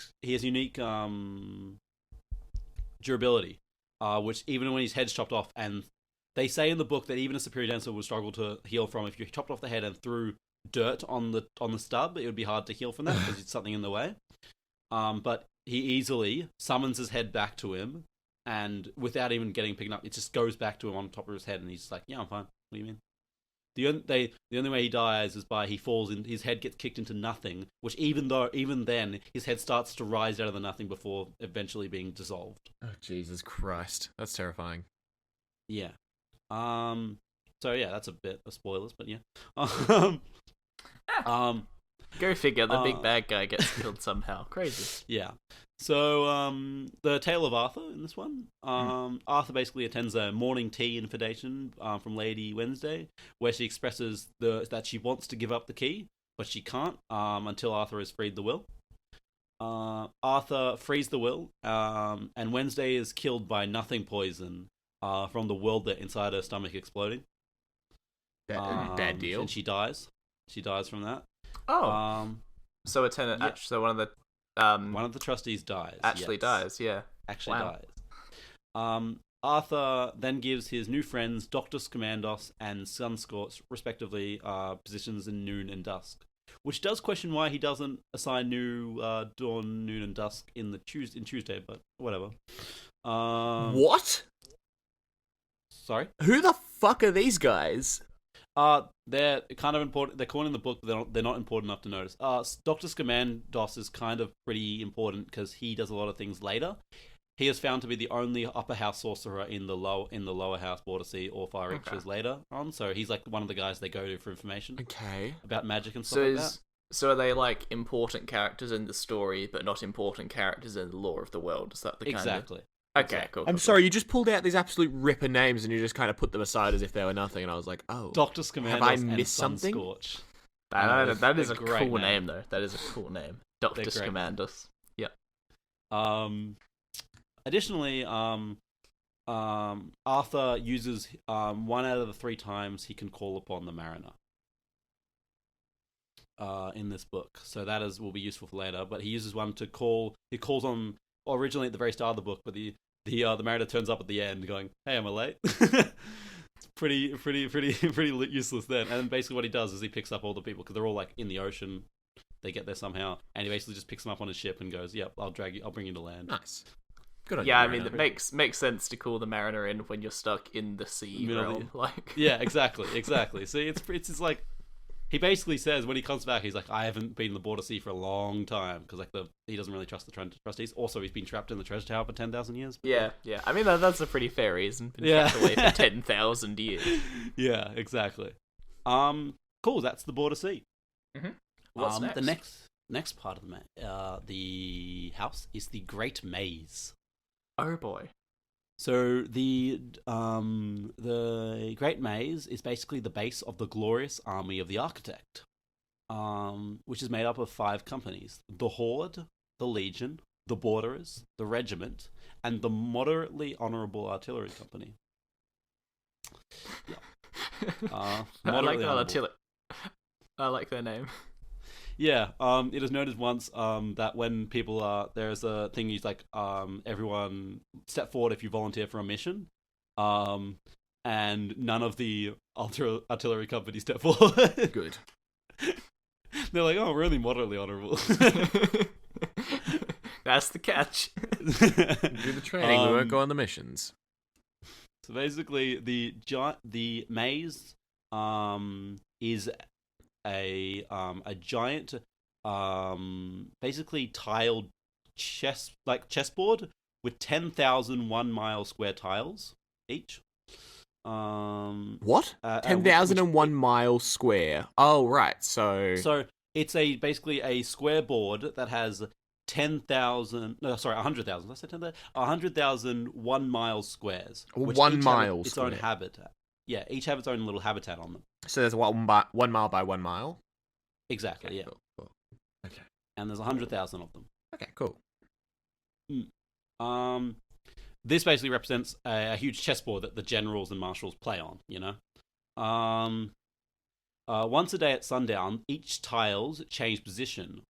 durability, which even when his head's chopped off, and they say in the book that even a superior dancer would struggle to heal from. If you chopped off the head and threw dirt on the stub, it would be hard to heal from that because it's something in the way. But he easily summons his head back to him, and without even getting picked up, it just goes back to him on top of his head, and he's like, "Yeah, I'm fine. What do you mean?" The only way he dies is by he falls in. His head gets kicked into nothing, which even then his head starts to rise out of the nothing before eventually being dissolved. Oh Jesus Christ, that's terrifying. Yeah. So yeah, that's a bit of spoilers, but yeah. Go figure, the big bad guy gets killed somehow. Crazy. Yeah. So, the Tale of Arthur in this one. Arthur basically attends a morning tea invitation from Lady Wednesday, where she expresses that she wants to give up the key, but she can't until Arthur has freed the will. Arthur frees the will, and Wednesday is killed by nothing poison from the worldlet inside her stomach exploding. Bad deal. And she dies. She dies from that. Oh. So a tenant, yeah. so one of the trustees dies. Actually dies, yeah. Actually Wow. dies. Arthur then gives his new friends Dr. Scamandos and Sunscorch, respectively, positions in Noon and Dusk, which does question why he doesn't assign new Dawn, Noon, and Dusk in Tuesday, but whatever. What? Sorry? Who the fuck are these guys? They're kind of important. They're called in the book, but they're not important enough to notice. Dr. Scamandos is kind of pretty important because he does a lot of things later. He is found to be the only upper house sorcerer in the lower house, Border Sea, or Fire Reaches later on. So he's like one of the guys they go to for information. Okay. About magic and stuff like that. So are they like important characters in the story, but not important characters in the lore of the world? Is that the kind Exactly. Okay, cool. I'm sorry, you just pulled out these absolute ripper names and you just kind of put them aside as if they were nothing, and I was like, oh. Dr. Scamandos have I and missed something? Sunscorch. That is a great cool name, though. That is a cool name. Dr. Scamandos. Yep. Additionally, Arthur uses one out of the 3 times he can call upon the Mariner in this book. So that will be useful for later. But he uses one to call. He calls on originally at the very start of the book, but the the mariner turns up at the end, going, "Hey, am I late?" It's pretty useless then. And then basically what he does is he picks up all the people because they're all like in the ocean. They get there somehow, and he basically just picks them up on his ship and goes, "Yep, I'll bring you to land." Nice. Good on Yeah, you, I mean, Mariner. it makes sense to call the mariner in when you're stuck in the sea Middle of realm. Like, Yeah, exactly. See, it's just like he basically says when he comes back, he's like, "I haven't been in the border sea for a long time," because like he doesn't really trust the trustees. Also, he's been trapped in the treasure tower for 10,000 years. yeah. I mean, that's a pretty fair reason. Been Yeah. trapped away for 10,000 years. Yeah, exactly. Cool. That's the border sea. What's next? The next part of the house is the Great Maze. Oh boy. So the Great Maze is basically the base of the glorious army of the Architect, which is made up of 5 companies: the Horde, the Legion, the Borderers, the Regiment, and the moderately honourable Artillery Company. I like Moderately that honourable. artillery. I like their name. Yeah, it is noted once that when people there's a thing he's like everyone step forward if you volunteer for a mission, and none of the artillery company step forward. Good. They're like, oh, we're only moderately honourable. That's the catch. Do the training. We won't go on the missions. So basically, the maze is a giant basically tiled chessboard with 10,000 1-mile square tiles each. What? which- 10,001 miles square. Oh, right. So it's basically a square board that has 10,000. No, sorry, 100,000. Let's say 10,000. 100,000 1-mile squares. Which 1 each mile have its own square. habitat. Yeah, each have its own little habitat on them. So there's 1 mile by 1 mile? Exactly. Yeah, Cool. Okay. and there's 100,000 of them. Okay, cool. This basically represents a huge chessboard that the generals and marshals play on, you know? Once a day at sundown, each tiles change position,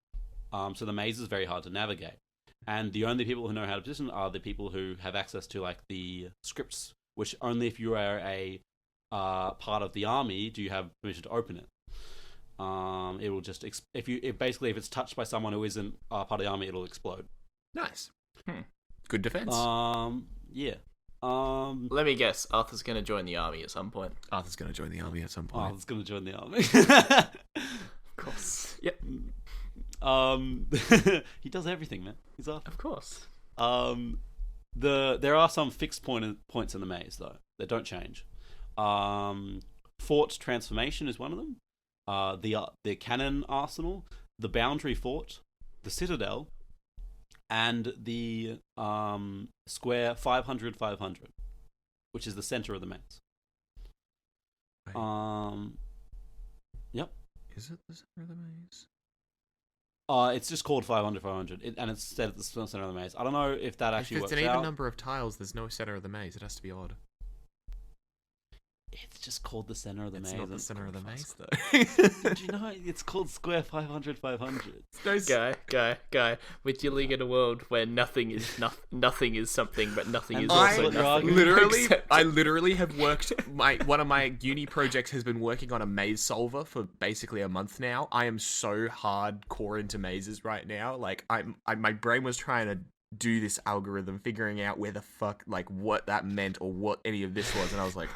so the maze is very hard to navigate. And the only people who know how to position are the people who have access to, like, the scripts, which only if you are a part of the army do you have permission to open it. It will just, if it's touched by someone who isn't part of the army, it'll explode. Nice. Good defense. Yeah. Let me guess. Arthur's going to join the army at some point. Arthur's going to join the army at some point. Arthur's going to join the army. Of course. Yep. He does everything, man. He's Arthur. Of course. There are some fixed points in the maze though that don't change. Fort transformation is one of them. The cannon arsenal, the boundary fort, the citadel, and the square 500-500, which is the center of the maze. Right. Yep. Is it the center of the maze? It's just called 500-500, and it's said at the center of the maze. I don't know if that actually If works it's an even out. number of tiles, there's no center of the maze. It has to be odd. It's just called the center of the It's maze. not the center of the maze, though. Did you know it's called square 500-500? Guy, we're dealing in a world where nothing is nothing is something, but nothing And is that's also what you're nothing. arguing. I literally have worked. One of my uni projects has been working on a maze solver for basically a month now. I am so hardcore into mazes right now. Like my brain was trying to do this algorithm, figuring out where the fuck, like, what that meant or what any of this was, and I was like,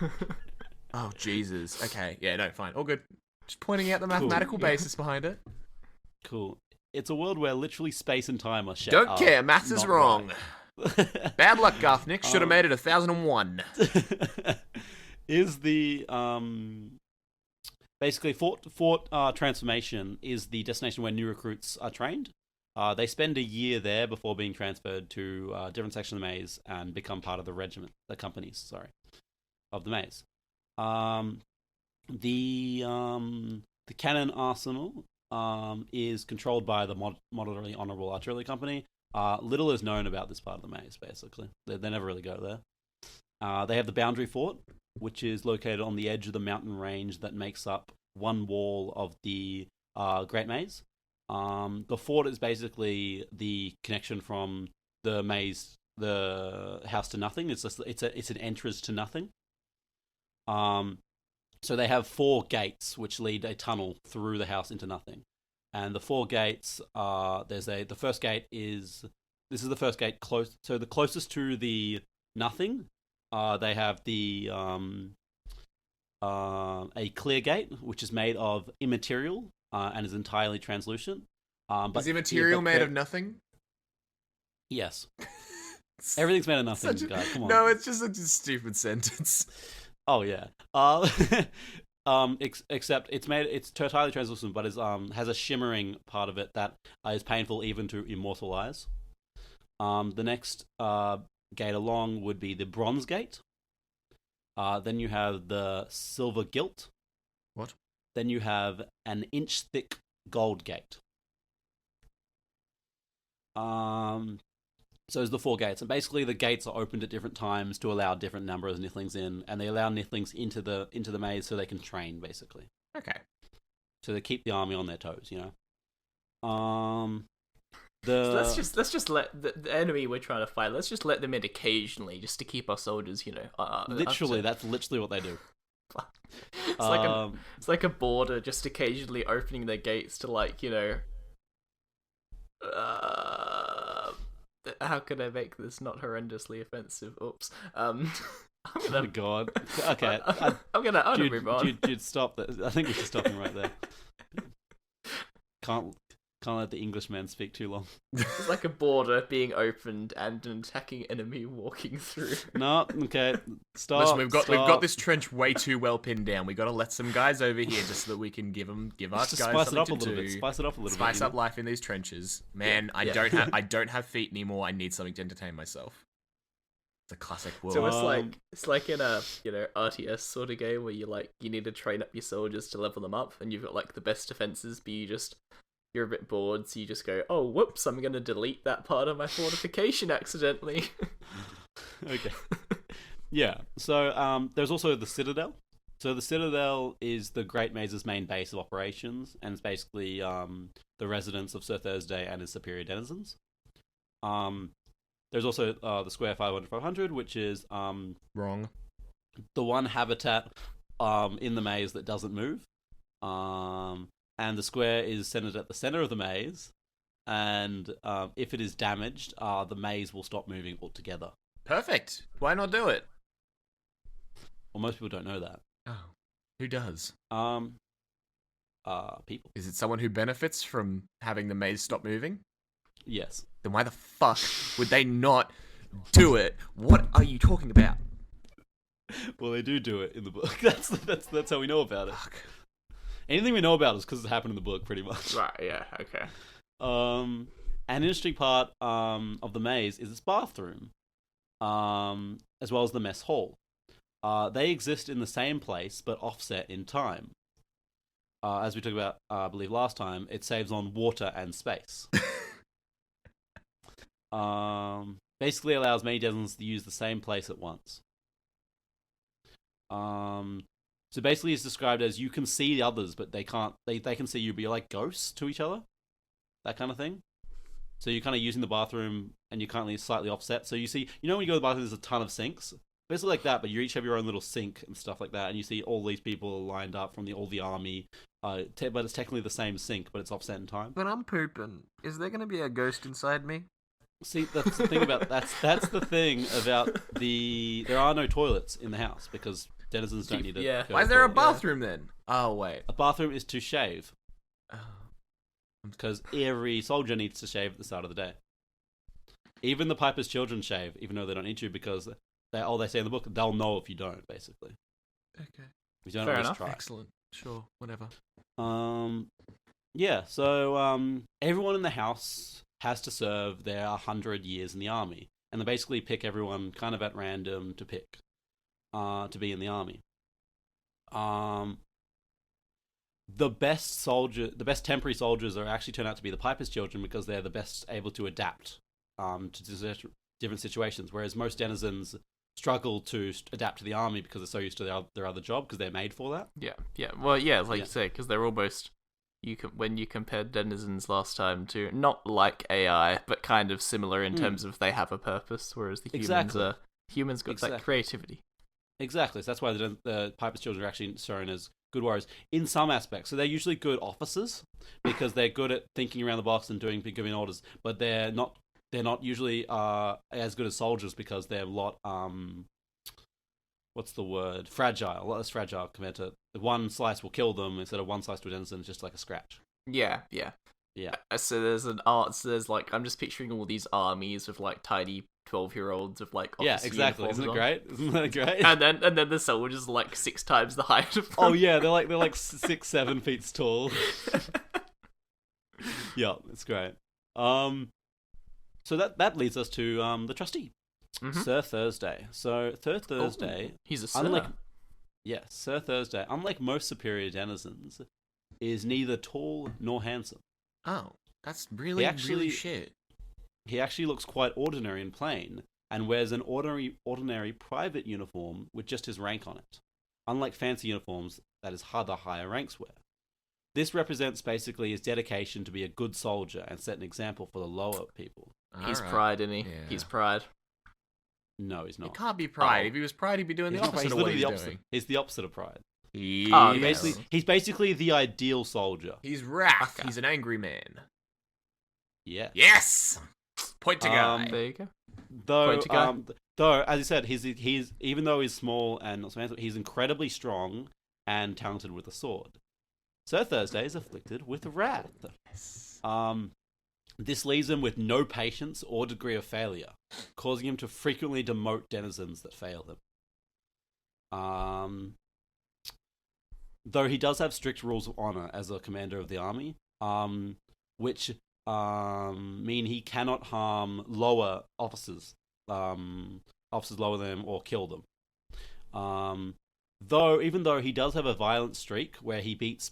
oh Jesus. Okay, yeah, no, fine, all good. Just pointing out the mathematical basis behind it. Cool. It's a world where literally space and time are shared. Don't care, maths is wrong. Bad luck, Garth. Nick should have made it 1001. Is the basically fort transformation is the destination where new recruits are trained. They spend a year there before being transferred to a different section of the maze and become part of the companies of the maze. The cannon arsenal is controlled by the moderately honourable artillery company. Little is known about this part of the maze, basically. They never really go there. They have the boundary fort, which is located on the edge of the mountain range that makes up one wall of the Great Maze. The fort is basically the connection from the maze the house to nothing. It's an entrance to nothing. So they have 4 gates which lead a tunnel through the house into nothing, and the 4 gates are the first gate is this is the first gate close. So the closest to the nothing, they have the a clear gate which is made of immaterial and is entirely translucent. But is immaterial made of nothing? Yes. Everything's made of nothing, guys. Come on. No, it's just a stupid sentence. Oh yeah. Except it's entirely translucent, but has a shimmering part of it that is painful even to immortal eyes. The next gate along would be the bronze gate. Then you have the silver gilt. What? Then you have an inch thick gold gate. So there's the 4 gates, and basically the gates are opened at different times to allow different number of nithlings in, and they allow nithlings into the maze so they can train, basically. Okay. So they keep the army on their toes, you know. So let's just let the enemy we're trying to fight. Let's just let them in occasionally, just to keep our soldiers, you know. Literally, that's literally what they do. It's like a border, just occasionally opening their gates to, like, you know. How can I make this not horrendously offensive? Oops. I'm gonna. Oh God. Okay. I'm gonna move on. Dude, stop that. I think we should stop him right there. Can't let the Englishman speak too long. It's like a border being opened and an attacking enemy walking through. No, okay. Stop. Listen, we've got this trench way too well pinned down. We got to let some guys over here just so that we can give our guys something to do. Spice it up a little bit. Spice up life in these trenches. Man, I don't have feet anymore. I need something to entertain myself. It's a classic world. So it's like in a, you know, RTS sort of game where you need to train up your soldiers to level them up, and you've got like the best defenses, but you're a bit bored, so you just go, oh, whoops, I'm going to delete that part of my fortification accidentally. Okay. Yeah, so there's also the Citadel. So the Citadel is the Great Maze's main base of operations, and it's basically the residence of Sir Thursday and his superior denizens. There's also the Square 500, which is wrong. The one habitat in the maze that doesn't move. And the square is centered at the center of the maze, and if it is damaged, the maze will stop moving altogether. Perfect. Why not do it? Well, most people don't know that. Oh, who does? People. Is it someone who benefits from having the maze stop moving? Yes. Then why the fuck would they not do it? What are you talking about? Well, they do it in the book. That's how we know about it. Fuck. Anything we know about is because it happened in the book, pretty much. Right, yeah, okay. An interesting part of the maze is its bathroom, as well as the mess hall. They exist in the same place, but offset in time. As we talked about, I believe, last time, it saves on water and space. Basically allows many denizens to use the same place at once. So basically it's described as you can see the others, but they can't. They can see you, but you're like ghosts to each other. That kind of thing. So you're kind of using the bathroom, and you're currently slightly offset. So you see, you know when you go to the bathroom, there's a ton of sinks? Basically like that, but you each have your own little sink and stuff like that, and you see all these people lined up from all the army. But it's technically the same sink, but it's offset in time. When I'm pooping, is there going to be a ghost inside me? See, that's the thing about that's the thing about there are no toilets in the house because denizens don't need to. Yeah. Why is there a bathroom then? Oh wait, a bathroom is to shave. Oh. Because every soldier needs to shave at the start of the day. Even the Piper's children shave, even though they don't need to, because they say in the book they'll know if you don't. Basically. Okay. You don't Fair always enough. try. Excellent. Sure. Whatever. Yeah. So everyone in the house has to serve their 100 years in the army, and they basically pick everyone kind of at random to pick to be in the army. The best temporary soldiers are actually turned out to be the Piper's children because they're the best able to adapt to different situations, whereas most denizens struggle to adapt to the army because they're so used to their other job because they're made for that. Yeah. Well, yeah, like you say, because they're almost when you compared denizens last time to not like AI, but kind of similar in terms of they have a purpose, whereas the humans got that creativity. Exactly. So that's why the Piper's children are actually shown as good warriors in some aspects. So they're usually good officers because they're good at thinking around the box and giving orders, but they're not usually as good as soldiers because they're a lot what's the word? Fragile. A lot less fragile compared to the one slice will kill them instead of one slice to a denizen. It's just like a scratch. Yeah. So there's I'm just picturing all these armies of like tiny 12-year-olds of like yeah, exactly. Isn't it great? Isn't that great? and then the soldiers are like 6 times the height of them. Oh yeah, they're like 6-7 feet tall. Yeah, it's great. So that leads us to the trustee. Sir Thursday. So Sir Thursday, he's a sir. Sir Thursday, unlike most superior denizens, is neither tall nor handsome. Oh, that's really shit. He actually looks quite ordinary and plain, and wears an ordinary private uniform with just his rank on it, unlike fancy uniforms that his other higher ranks wear. This represents basically his dedication to be a good soldier and set an example for the lower people. He's pride, isn't he? Yeah. He's pride. No, he's not. It can't be pride. If he was pride, he'd be doing the opposite of what he's doing. He's the opposite of pride. Yes. He's basically the ideal soldier. He's wrath. Okay. He's an angry man. Yeah. Yes. Point to guy. There you go. Though, as you said, he's even though he's small and not so handsome, he's incredibly strong and talented with a sword. Sir Thursday is afflicted with wrath. Yes. This leaves him with no patience or degree of failure, causing him to frequently demote denizens that fail him. Though he does have strict rules of honor as a commander of the army, which mean he cannot harm lower officers, officers lower than him, or kill them. Even though he does have a violent streak where he beats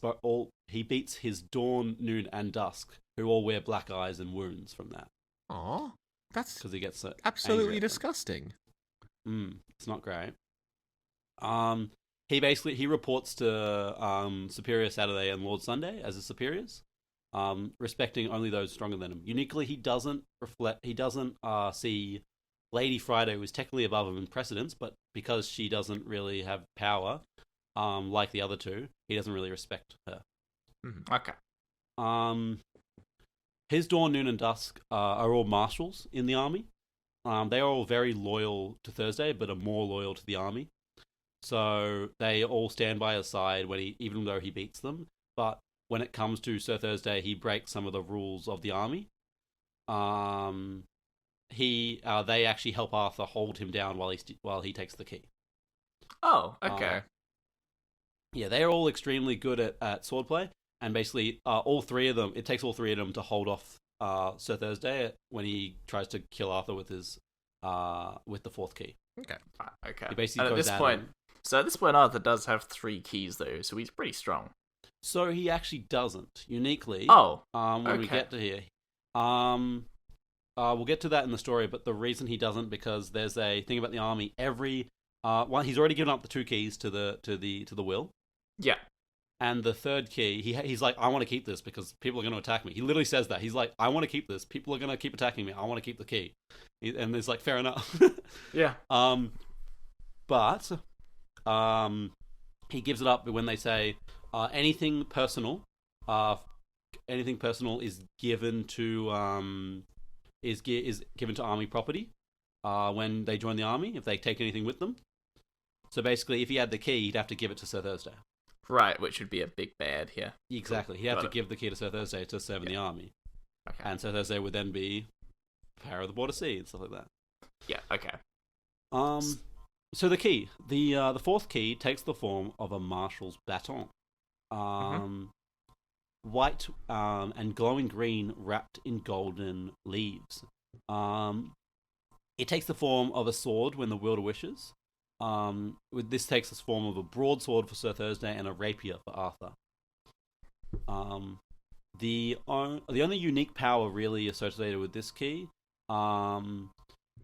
his dawn, noon, and dusk, who all wear black eyes and wounds from that. Aw, that's because he gets so absolutely disgusting. It's not great. He reports to Superior Saturday and Lord Sunday as his superiors, respecting only those stronger than him. Uniquely, he doesn't see Lady Friday, who is technically above him in precedence, but because she doesn't really have power, like the other two, he doesn't really respect her. Okay. His dawn, noon, and dusk are all marshals in the army. They are all very loyal to Thursday, but are more loyal to the army. So they all stand by his side even though he beats them. But when it comes to Sir Thursday, he breaks some of the rules of the army. They actually help Arthur hold him down while he takes the key. Oh, okay. They are all extremely good at swordplay, and basically, all three of them. It takes all three of them to hold off Sir Thursday when he tries to kill Arthur with the fourth key. Okay. Okay. He basically at this point, Arthur does have 3 keys though, so he's pretty strong. So he actually doesn't. Uniquely. When we get to here, we'll get to that in the story. But the reason he doesn't, because there's a thing about the army. Every he's already given up the 2 keys to the will. Yeah. And the third key, he's like, I want to keep this because people are going to attack me. He literally says that. He's like, I want to keep this. People are going to keep attacking me. I want to keep the key. And it's like, fair enough. Yeah. But he gives it up when they say anything personal is given to is given to army property when they join the army if they take anything with them. So basically, if he had the key, he'd have to give it to Sir Thursday. Right, which would be a big bad here. Exactly. He'd have to give the key to Sir Thursday to serve in the army. Okay. And Sir Thursday would then be Power of the Border Sea and stuff like that. Yeah, okay. So the key. The fourth key takes the form of a marshal's baton. White and glowing green wrapped in golden leaves. It takes the form of a sword when the wielder wishes. This takes the form of a broadsword for Sir Thursday and a rapier for Arthur. The only unique power really associated with this key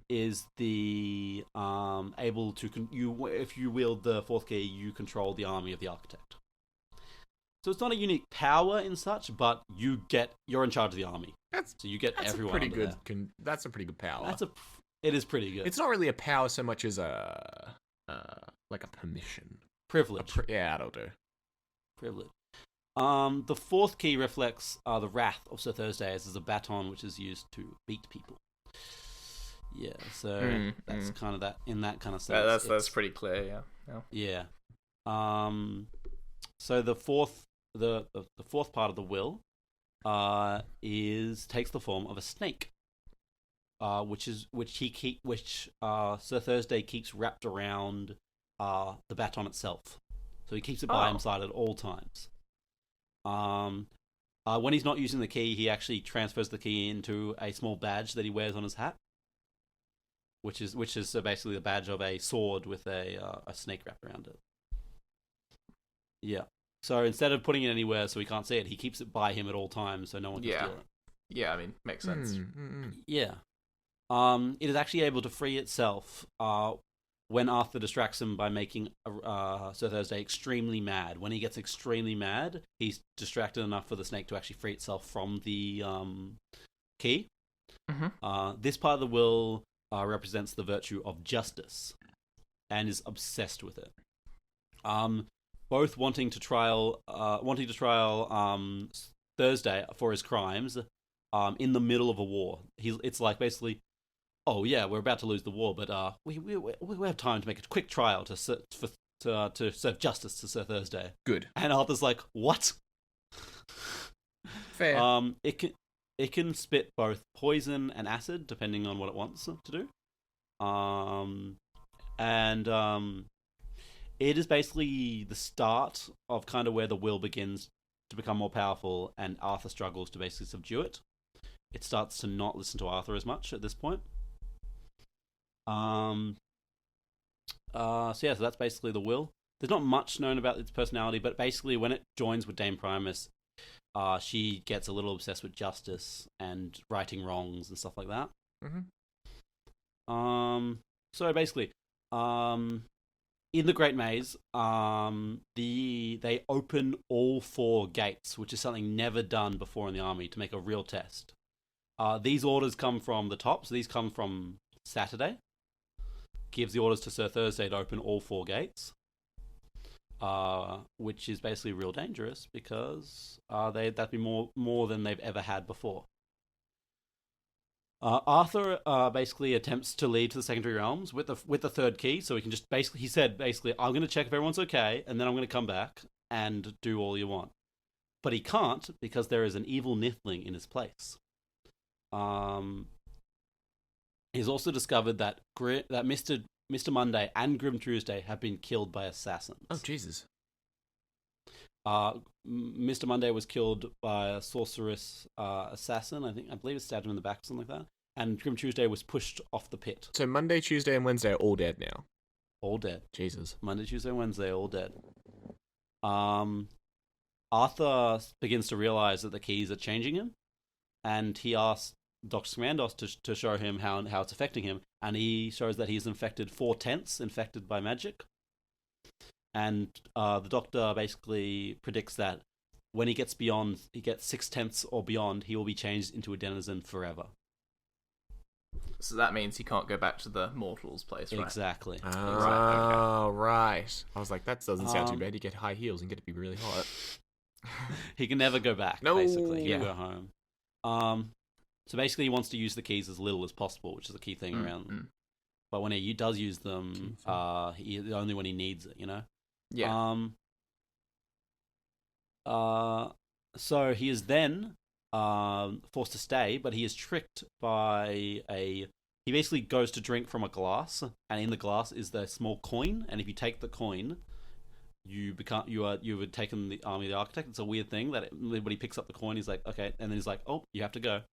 is the if you wield the fourth key, you control the army of the architect. So it's not a unique power in such, but you're in charge of the army. So you get That's everyone a pretty under good. That's a pretty good power. It is pretty good. It's not really a power so much as like a permission. Privilege. Yeah, that'll do. Privilege. The fourth key reflects the wrath of Sir Thursday, as is a baton which is used to beat people. Yeah, so that's kind of that in that kind of sense. That's pretty clear. Yeah. So the fourth part of the will takes the form of a snake, which Sir Thursday keeps wrapped around the baton itself. So he keeps it by his side at all times. When he's not using the key, he actually transfers the key into a small badge that he wears on his hat, which is basically the badge of a sword with a snake wrapped around it. Yeah. So instead of putting it anywhere so he can't see it, he keeps it by him at all times so no one can steal it. Yeah, I mean, makes sense. Yeah. It is actually able to free itself when Arthur distracts him by making Sir Thursday extremely mad. When he gets extremely mad, he's distracted enough for the snake to actually free itself from the key. This part of the will represents the virtue of justice and is obsessed with it. Both wanting to trial Thursday for his crimes in the middle of a war. It's like basically, oh yeah, we're about to lose the war, but we have time to make a quick trial to serve justice to Sir Thursday. Good. And Arthur's like, what? Fair. It can spit both poison and acid depending on what it wants to do. It is basically the start of kind of where the will begins to become more powerful, and Arthur struggles to basically subdue it. It starts to not listen to Arthur as much at this point. So that's basically the will. There's not much known about its personality, but basically when it joins with Dame Primus, she gets a little obsessed with justice and righting wrongs and stuff like that. So basically, in the Great Maze, they open all 4 gates, which is something never done before in the army, to make a real test. These orders come from the top, so these come from Saturday. Gives the orders to Sir Thursday to open all 4 gates, which is basically real dangerous because that'd be more than they've ever had before. Arthur basically attempts to lead to the secondary realms with the third key, so he can just he said I'm going to check if everyone's okay, and then I'm going to come back and do all you want. But he can't because there is an evil Nithling in his place. He's also discovered that Mr. Monday and Grim Tuesday have been killed by assassins. Oh, Jesus. Mr. Monday was killed by a sorceress assassin. I believe it stabbed him in the back or something like that. And Grim Tuesday was pushed off the pit. So Monday, Tuesday, and Wednesday are all dead now. All dead. Jesus. Monday, Tuesday, and Wednesday, all dead. Arthur begins to realize that the keys are changing him, and he asks Dr. Smandos to show him how it's affecting him, and he shows that he's infected 4/10 infected by magic. And the doctor basically predicts that when he gets 6/10 or beyond, he will be changed into a denizen forever. So that means he can't go back to the mortal's place, right? Exactly. Oh, right. I was like, that doesn't sound too bad. You get high heels and get to be really hot. He can never go back, No. basically. He Yeah. can go home. So basically he wants to use the keys as little as possible, which is a key thing around them. But when he does use them, only when he needs it, you know? Yeah. So he is then forced to stay, but he is tricked by he basically goes to drink from a glass, and in the glass is the small coin, and if you take the coin, you have taken the army of the architect. It's a weird thing that when he picks up the coin, he's like, okay, and then he's like, oh, you have to go.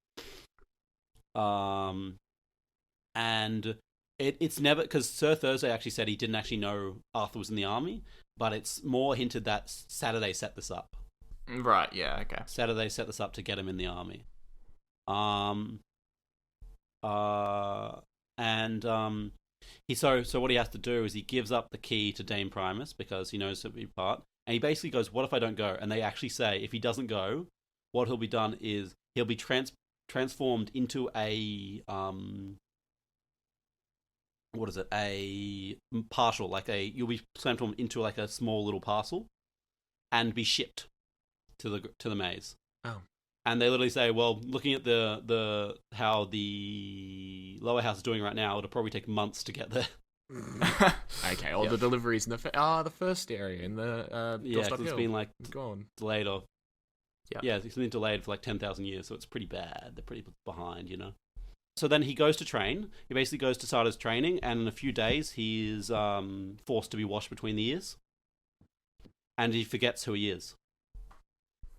And it's never, because Sir Thursday actually said he didn't actually know Arthur was in the army, but it's more hinted that Saturday set this up. Right, yeah, okay. Saturday set this up to get him in the army. So what he has to do is he gives up the key to Dame Primus because he knows it'll be part, And he basically goes, "What if I don't go?" And they actually say, if he doesn't go, what he'll be done is he'll be transformed into a what is it? A partial, like you'll be transformed into like a small little parcel, and be shipped to the maze. Oh. And they literally say, well, looking at the how the lower house is doing right now, it'll probably take months to get there. Okay, the deliveries in the first area in the yeah, because it's been like gone, delayed or it's been delayed for like 10,000 years, so it's pretty bad. They're pretty behind, you know. So then he goes to train. He basically goes to start his training, and in a few days he is forced to be washed between the ears, and he forgets who he is.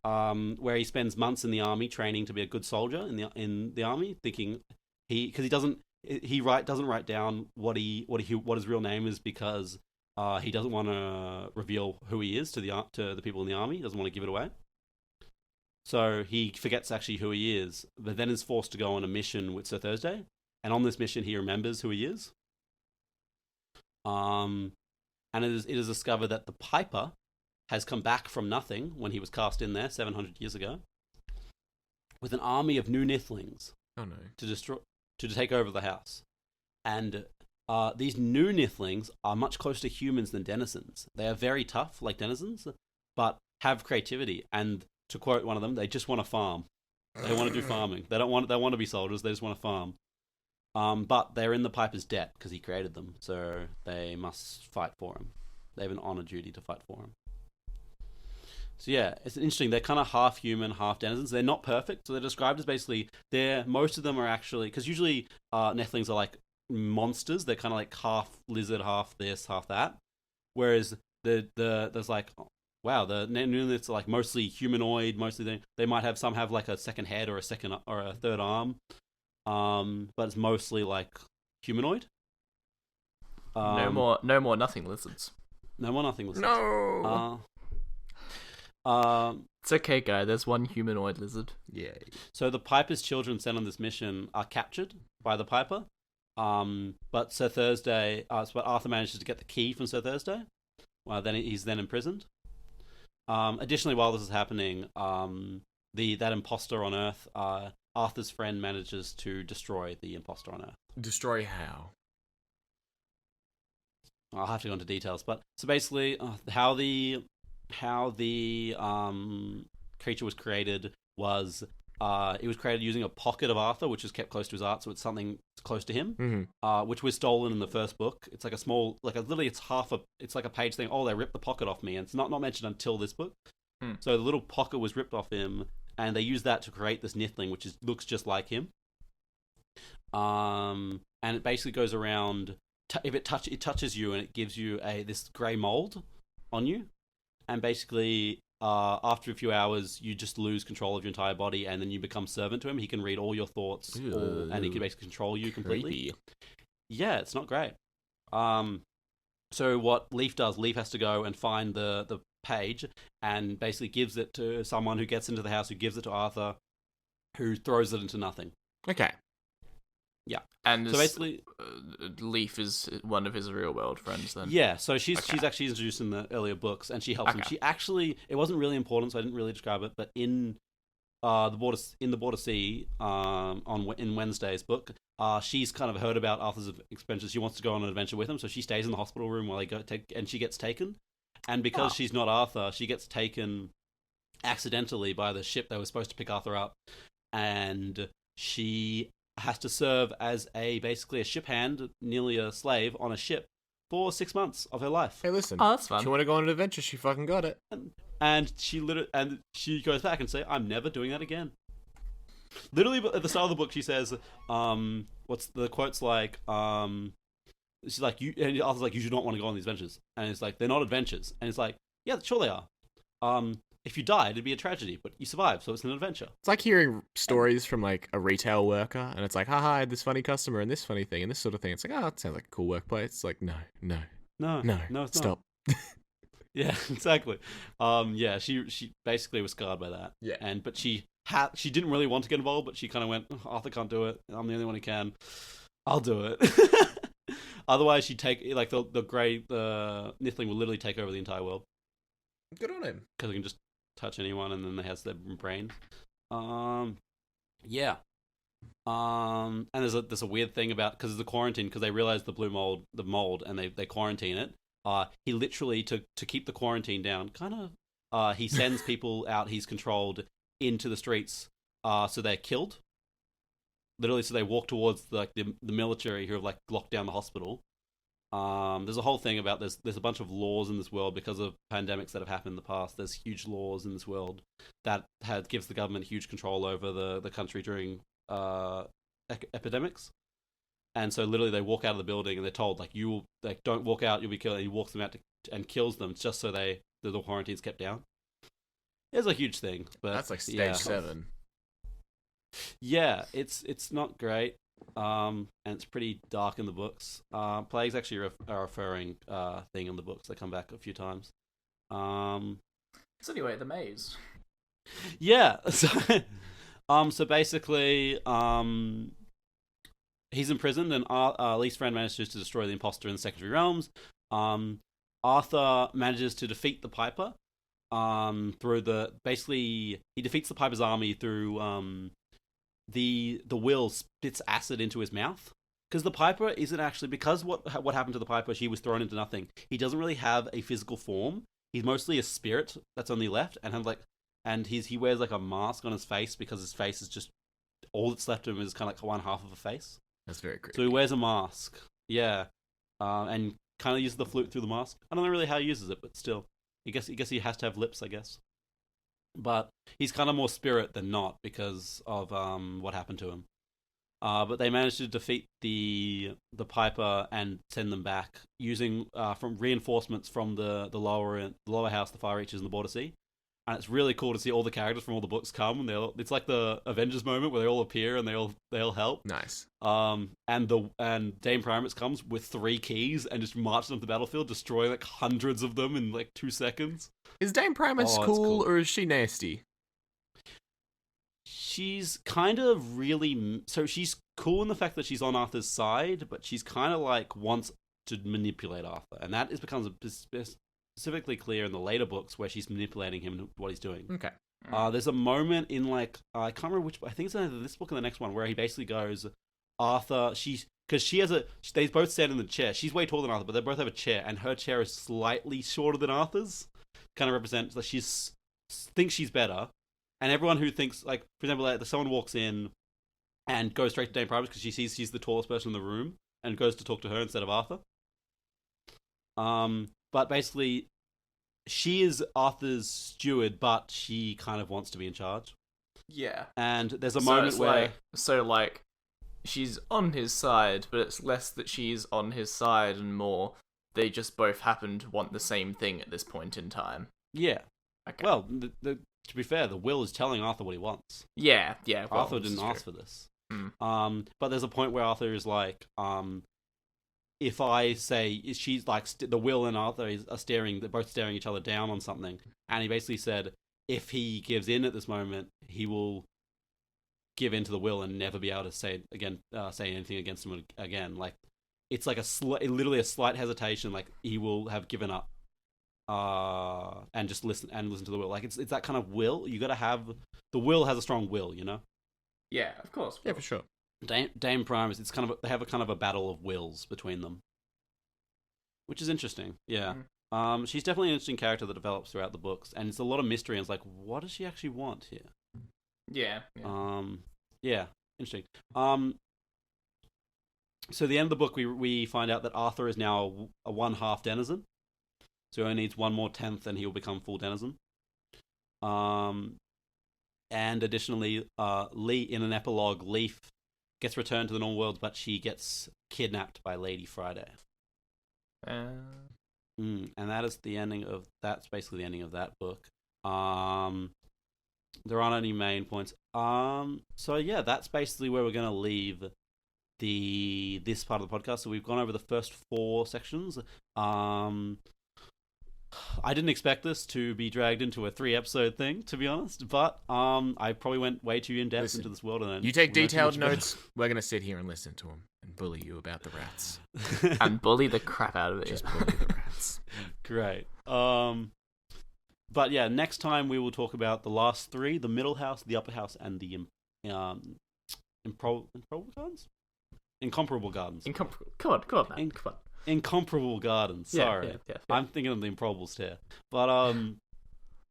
Where he spends months in the army training to be a good soldier in the army, thinking because he doesn't write down what his real name is, because he doesn't want to reveal who he is to the people in the army. He doesn't want to give it away. So he forgets actually who he is, but then is forced to go on a mission with Sir Thursday, and on this mission he remembers who he is. And it is discovered that the Piper has come back from nothing when he was cast in there 700 years ago, with an army of new Nithlings. Oh no! To take over the house, and these new Nithlings are much closer to humans than denizens. They are very tough, like denizens, but have creativity. And to quote one of them, they just want to farm. They want to do farming. They want to be soldiers. They just want to farm. But they're in the Piper's debt because he created them, so they must fight for him. They have an honor duty to fight for him. So yeah, it's interesting. They're kind of half human, half denizens. They're not perfect, so they're described as basically most of them are actually, because usually Nethlings are like monsters. They're kind of like half lizard, half this, half that. Whereas there's like, wow, the Nethlings are like mostly humanoid. Mostly they might have like a second head or a third arm, but it's mostly like humanoid. No more nothing lizards. No more nothing lizards. No. It's okay, guy. There's one humanoid lizard. Yeah. So the Piper's children sent on this mission are captured by the Piper. But Sir Thursday, but Arthur manages to get the key from Sir Thursday. Then he's imprisoned. Additionally, while this is happening, that imposter on Earth, Arthur's friend manages to destroy the imposter on Earth. Destroy how? I'll have to go into details, but so basically, how the creature was created was it was created using a pocket of Arthur, which is kept close to his heart, so it's something close to him, which was stolen in the first book. It's like a small, literally it's like a page thing. Oh, they ripped the pocket off me, and it's not mentioned until this book. So the little pocket was ripped off him, and they used that to create this Nithling, which looks just like him. And it basically goes around. If it touches you, and it gives you this grey mold on you. And basically, after a few hours, you just lose control of your entire body, and then you become servant to him. He can read all your thoughts, and he can basically control you completely. Creepy. Yeah, it's not great. So what Leaf does, Leaf has to go and find the page, and basically gives it to someone who gets into the house, who gives it to Arthur, who throws it into nothing. Okay. Yeah. And so basically, Leaf is one of his real world friends then. Yeah, so she's actually introduced in the earlier books, and she helps him. She actually, it wasn't really important, so I didn't really describe it, but in the Border Sea, in Wednesday's book, she's kind of heard about Arthur's adventures. She wants to go on an adventure with him, so she stays in the hospital room while they go and she gets taken. And because she's not Arthur, she gets taken accidentally by the ship that was supposed to pick Arthur up, and she has to serve as basically a ship hand, nearly a slave on a ship for 6 months of her life. Hey, listen. Oh, that's fun. She want to go on an adventure, she fucking got it. And she goes back and say, "I'm never doing that again." Literally, at the start of the book, she says, "What's the quote's like?" She's like, "You," and Arthur's like, "You do not want to go on these adventures," and it's like, "They're not adventures," and it's like, "Yeah, sure they are. If you died, it'd be a tragedy, but you survived, so it's an adventure." It's like hearing stories from like a retail worker, and it's like, haha, I had this funny customer and this funny thing and this sort of thing. It's like, oh, that sounds like a cool workplace. It's like, no, it's stop. not. Yeah, exactly. Yeah, she basically was scarred by that. Yeah. But she didn't really want to get involved, but she kind of went, "Oh, Arthur can't do it. I'm the only one who can. I'll do it." Otherwise, she'd take, like, the Nithling will literally take over the entire world. Good on him. because he can just touch anyone, and then they has their brain. Yeah. And there's a weird thing about, because there's a quarantine, because they realize the mold, and they quarantine it. He literally, to keep the quarantine down, he sends people out he's controlled into the streets, so they're killed. Literally, so they walk towards the military who have like locked down the hospital. There's a whole thing about there's a bunch of laws in this world because of pandemics that have happened in the past. There's huge laws in this world that gives the government huge control over the country during epidemics. And so literally they walk out of the building and they're told don't walk out, you'll be killed. And he walks them out and kills them just so the quarantine's kept down. It's a huge thing, but that's like stage 7. Yeah, it's not great. And it's pretty dark in the books. Plague's actually a referring thing in the books. They come back a few times. So anyway, the maze. Yeah. So basically, he's imprisoned, and Lee's friend manages to destroy the imposter in the secondary realms. Arthur manages to defeat the Piper. He defeats the Piper's army through the Will spits acid into his mouth, because the Piper isn't actually, because what happened to the Piper, she was thrown into nothing. He doesn't really have a physical form. He's mostly a spirit that's on the left, and he wears like a mask on his face, because his face is just all that's left of him is kind of like one half of a face. That's very creepy. So he wears a mask, yeah, and kind of uses the flute through the mask. I don't know really how he uses it, but still, I guess he has to have lips, I guess. But he's kind of more spirit than not because of what happened to him. But they managed to defeat the Piper and send them back using from reinforcements from the lower house, the Far Reaches, and the Border Sea. And it's really cool to see all the characters from all the books come, and it's like the Avengers moment where they all appear and they all help. Nice. And Dame Primus comes with 3 keys and just marches onto the battlefield, destroying like hundreds of them in like 2 seconds. Is Dame Primus cool, or is she nasty? She's kind of really... So she's cool in the fact that she's on Arthur's side, but she's kind of like wants to manipulate Arthur. And that becomes specifically clear in the later books where she's manipulating him and what he's doing. Okay. There's a moment in like... I can't remember which... I think it's either this book or the next one where he basically goes... Arthur... Because she has they both stand in the chair. She's way taller than Arthur, but they both have a chair, and her chair is slightly shorter than Arthur's. Kind of represents that thinks she's better. And everyone who thinks, like, for example, like, someone walks in and goes straight to Dame Primus because she sees she's the tallest person in the room and goes to talk to her instead of Arthur. But basically, she is Arthur's steward, but she kind of wants to be in charge. Yeah. And there's a moment where... she's on his side, but it's less that she's on his side and more they just both happen to want the same thing at this point in time. Yeah. Okay. Well, to be fair, the Will is telling Arthur what he wants. Yeah. Well, Arthur didn't ask for this. But there's a point where Arthur is like, if I say, she's like, the Will and Arthur they're both staring each other down on something. And he basically said, if he gives in at this moment, he will give in to the Will and never be able to say anything against him again. Like, it's like literally a slight hesitation. Like, he will have given up, and just listen to the Will. Like, it's that kind of will. You got to have the Will has a strong will, you know. Yeah, of course. Yeah, for sure. Dame Primus, it's kind of they have a kind of a battle of wills between them, which is interesting. Yeah. She's definitely an interesting character that develops throughout the books, and it's a lot of mystery. And it's like, what does she actually want here? Yeah. Yeah, interesting. So the end of the book, we find out that Arthur is now a 1/2 denizen. So he only needs 1 more 10th, and he will become full denizen. And additionally, Lee, in an epilogue, Leaf gets returned to the normal world, but she gets kidnapped by Lady Friday. And that's basically the ending of that book. There aren't any main points. So yeah, that's basically where we're going to leave this part of the podcast. So we've gone over the first 4 sections. I didn't expect this to be dragged into a 3-episode thing, to be honest, but I probably went way too in-depth into this world. And you take detailed notes, we're going to sit here and listen to them and bully you about the rats. And bully the crap out of it. Just bully the rats. Great. but yeah, next time we will talk about the last three: the middle house, the upper house, and the improbable gardens. Incomparable gardens. Come on, man. Come on. Incomparable gardens. Sorry, Yeah. I'm thinking of the improbables here. But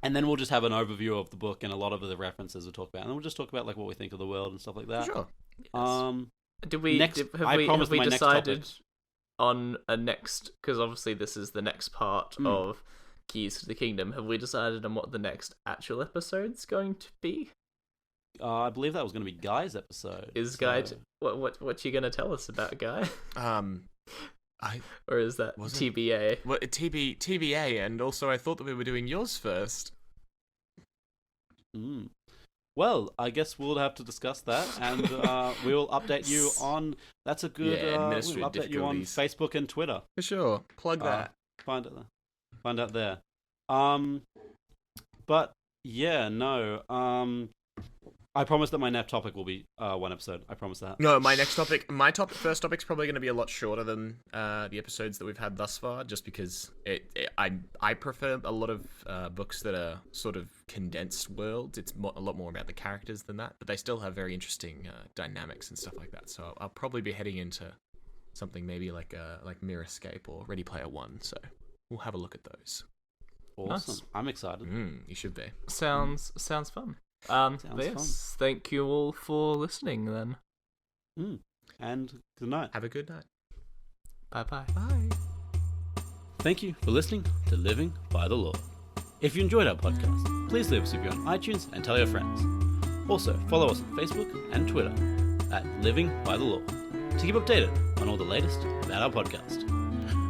and then we'll just have an overview of the book and a lot of the references we'll talk about, and then we'll just talk about like what we think of the world and stuff like that. Sure. Yes. Have we decided on a next? Because obviously this is the next part of Keys to the Kingdom. Have we decided on what the next actual episode's going to be? I believe that was going to be Guy's episode. Is Guy? What you gonna tell us about Guy? Or is that TBA? Well, TBA, and also I thought that we were doing yours first. Well, I guess we'll have to discuss that, and we will update you on. That's a good. We'll update you on Facebook and Twitter. For sure. Plug that. Find out there. But yeah, no. I promise that my next topic will be one episode. I promise that. No, my first topic's probably going to be a lot shorter than the episodes that we've had thus far, just because I prefer a lot of books that are sort of condensed worlds. It's a lot more about the characters than that, but they still have very interesting dynamics and stuff like that. So I'll probably be heading into something maybe like Mirror Escape or Ready Player One. So we'll have a look at those. Awesome! Nice. I'm excited. You should be. Sounds fun. Yes, thank you all for listening then. And good night. Have a good night. Bye. Bye. Thank you for listening to Living by the Law. If you enjoyed our podcast, please leave us a review on iTunes and tell your friends. Also, follow us on Facebook and Twitter at Living by the Law to keep updated on all the latest about our podcast.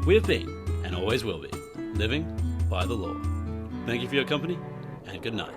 We have been, and always will be, living by the law. Thank you for your company, and good night.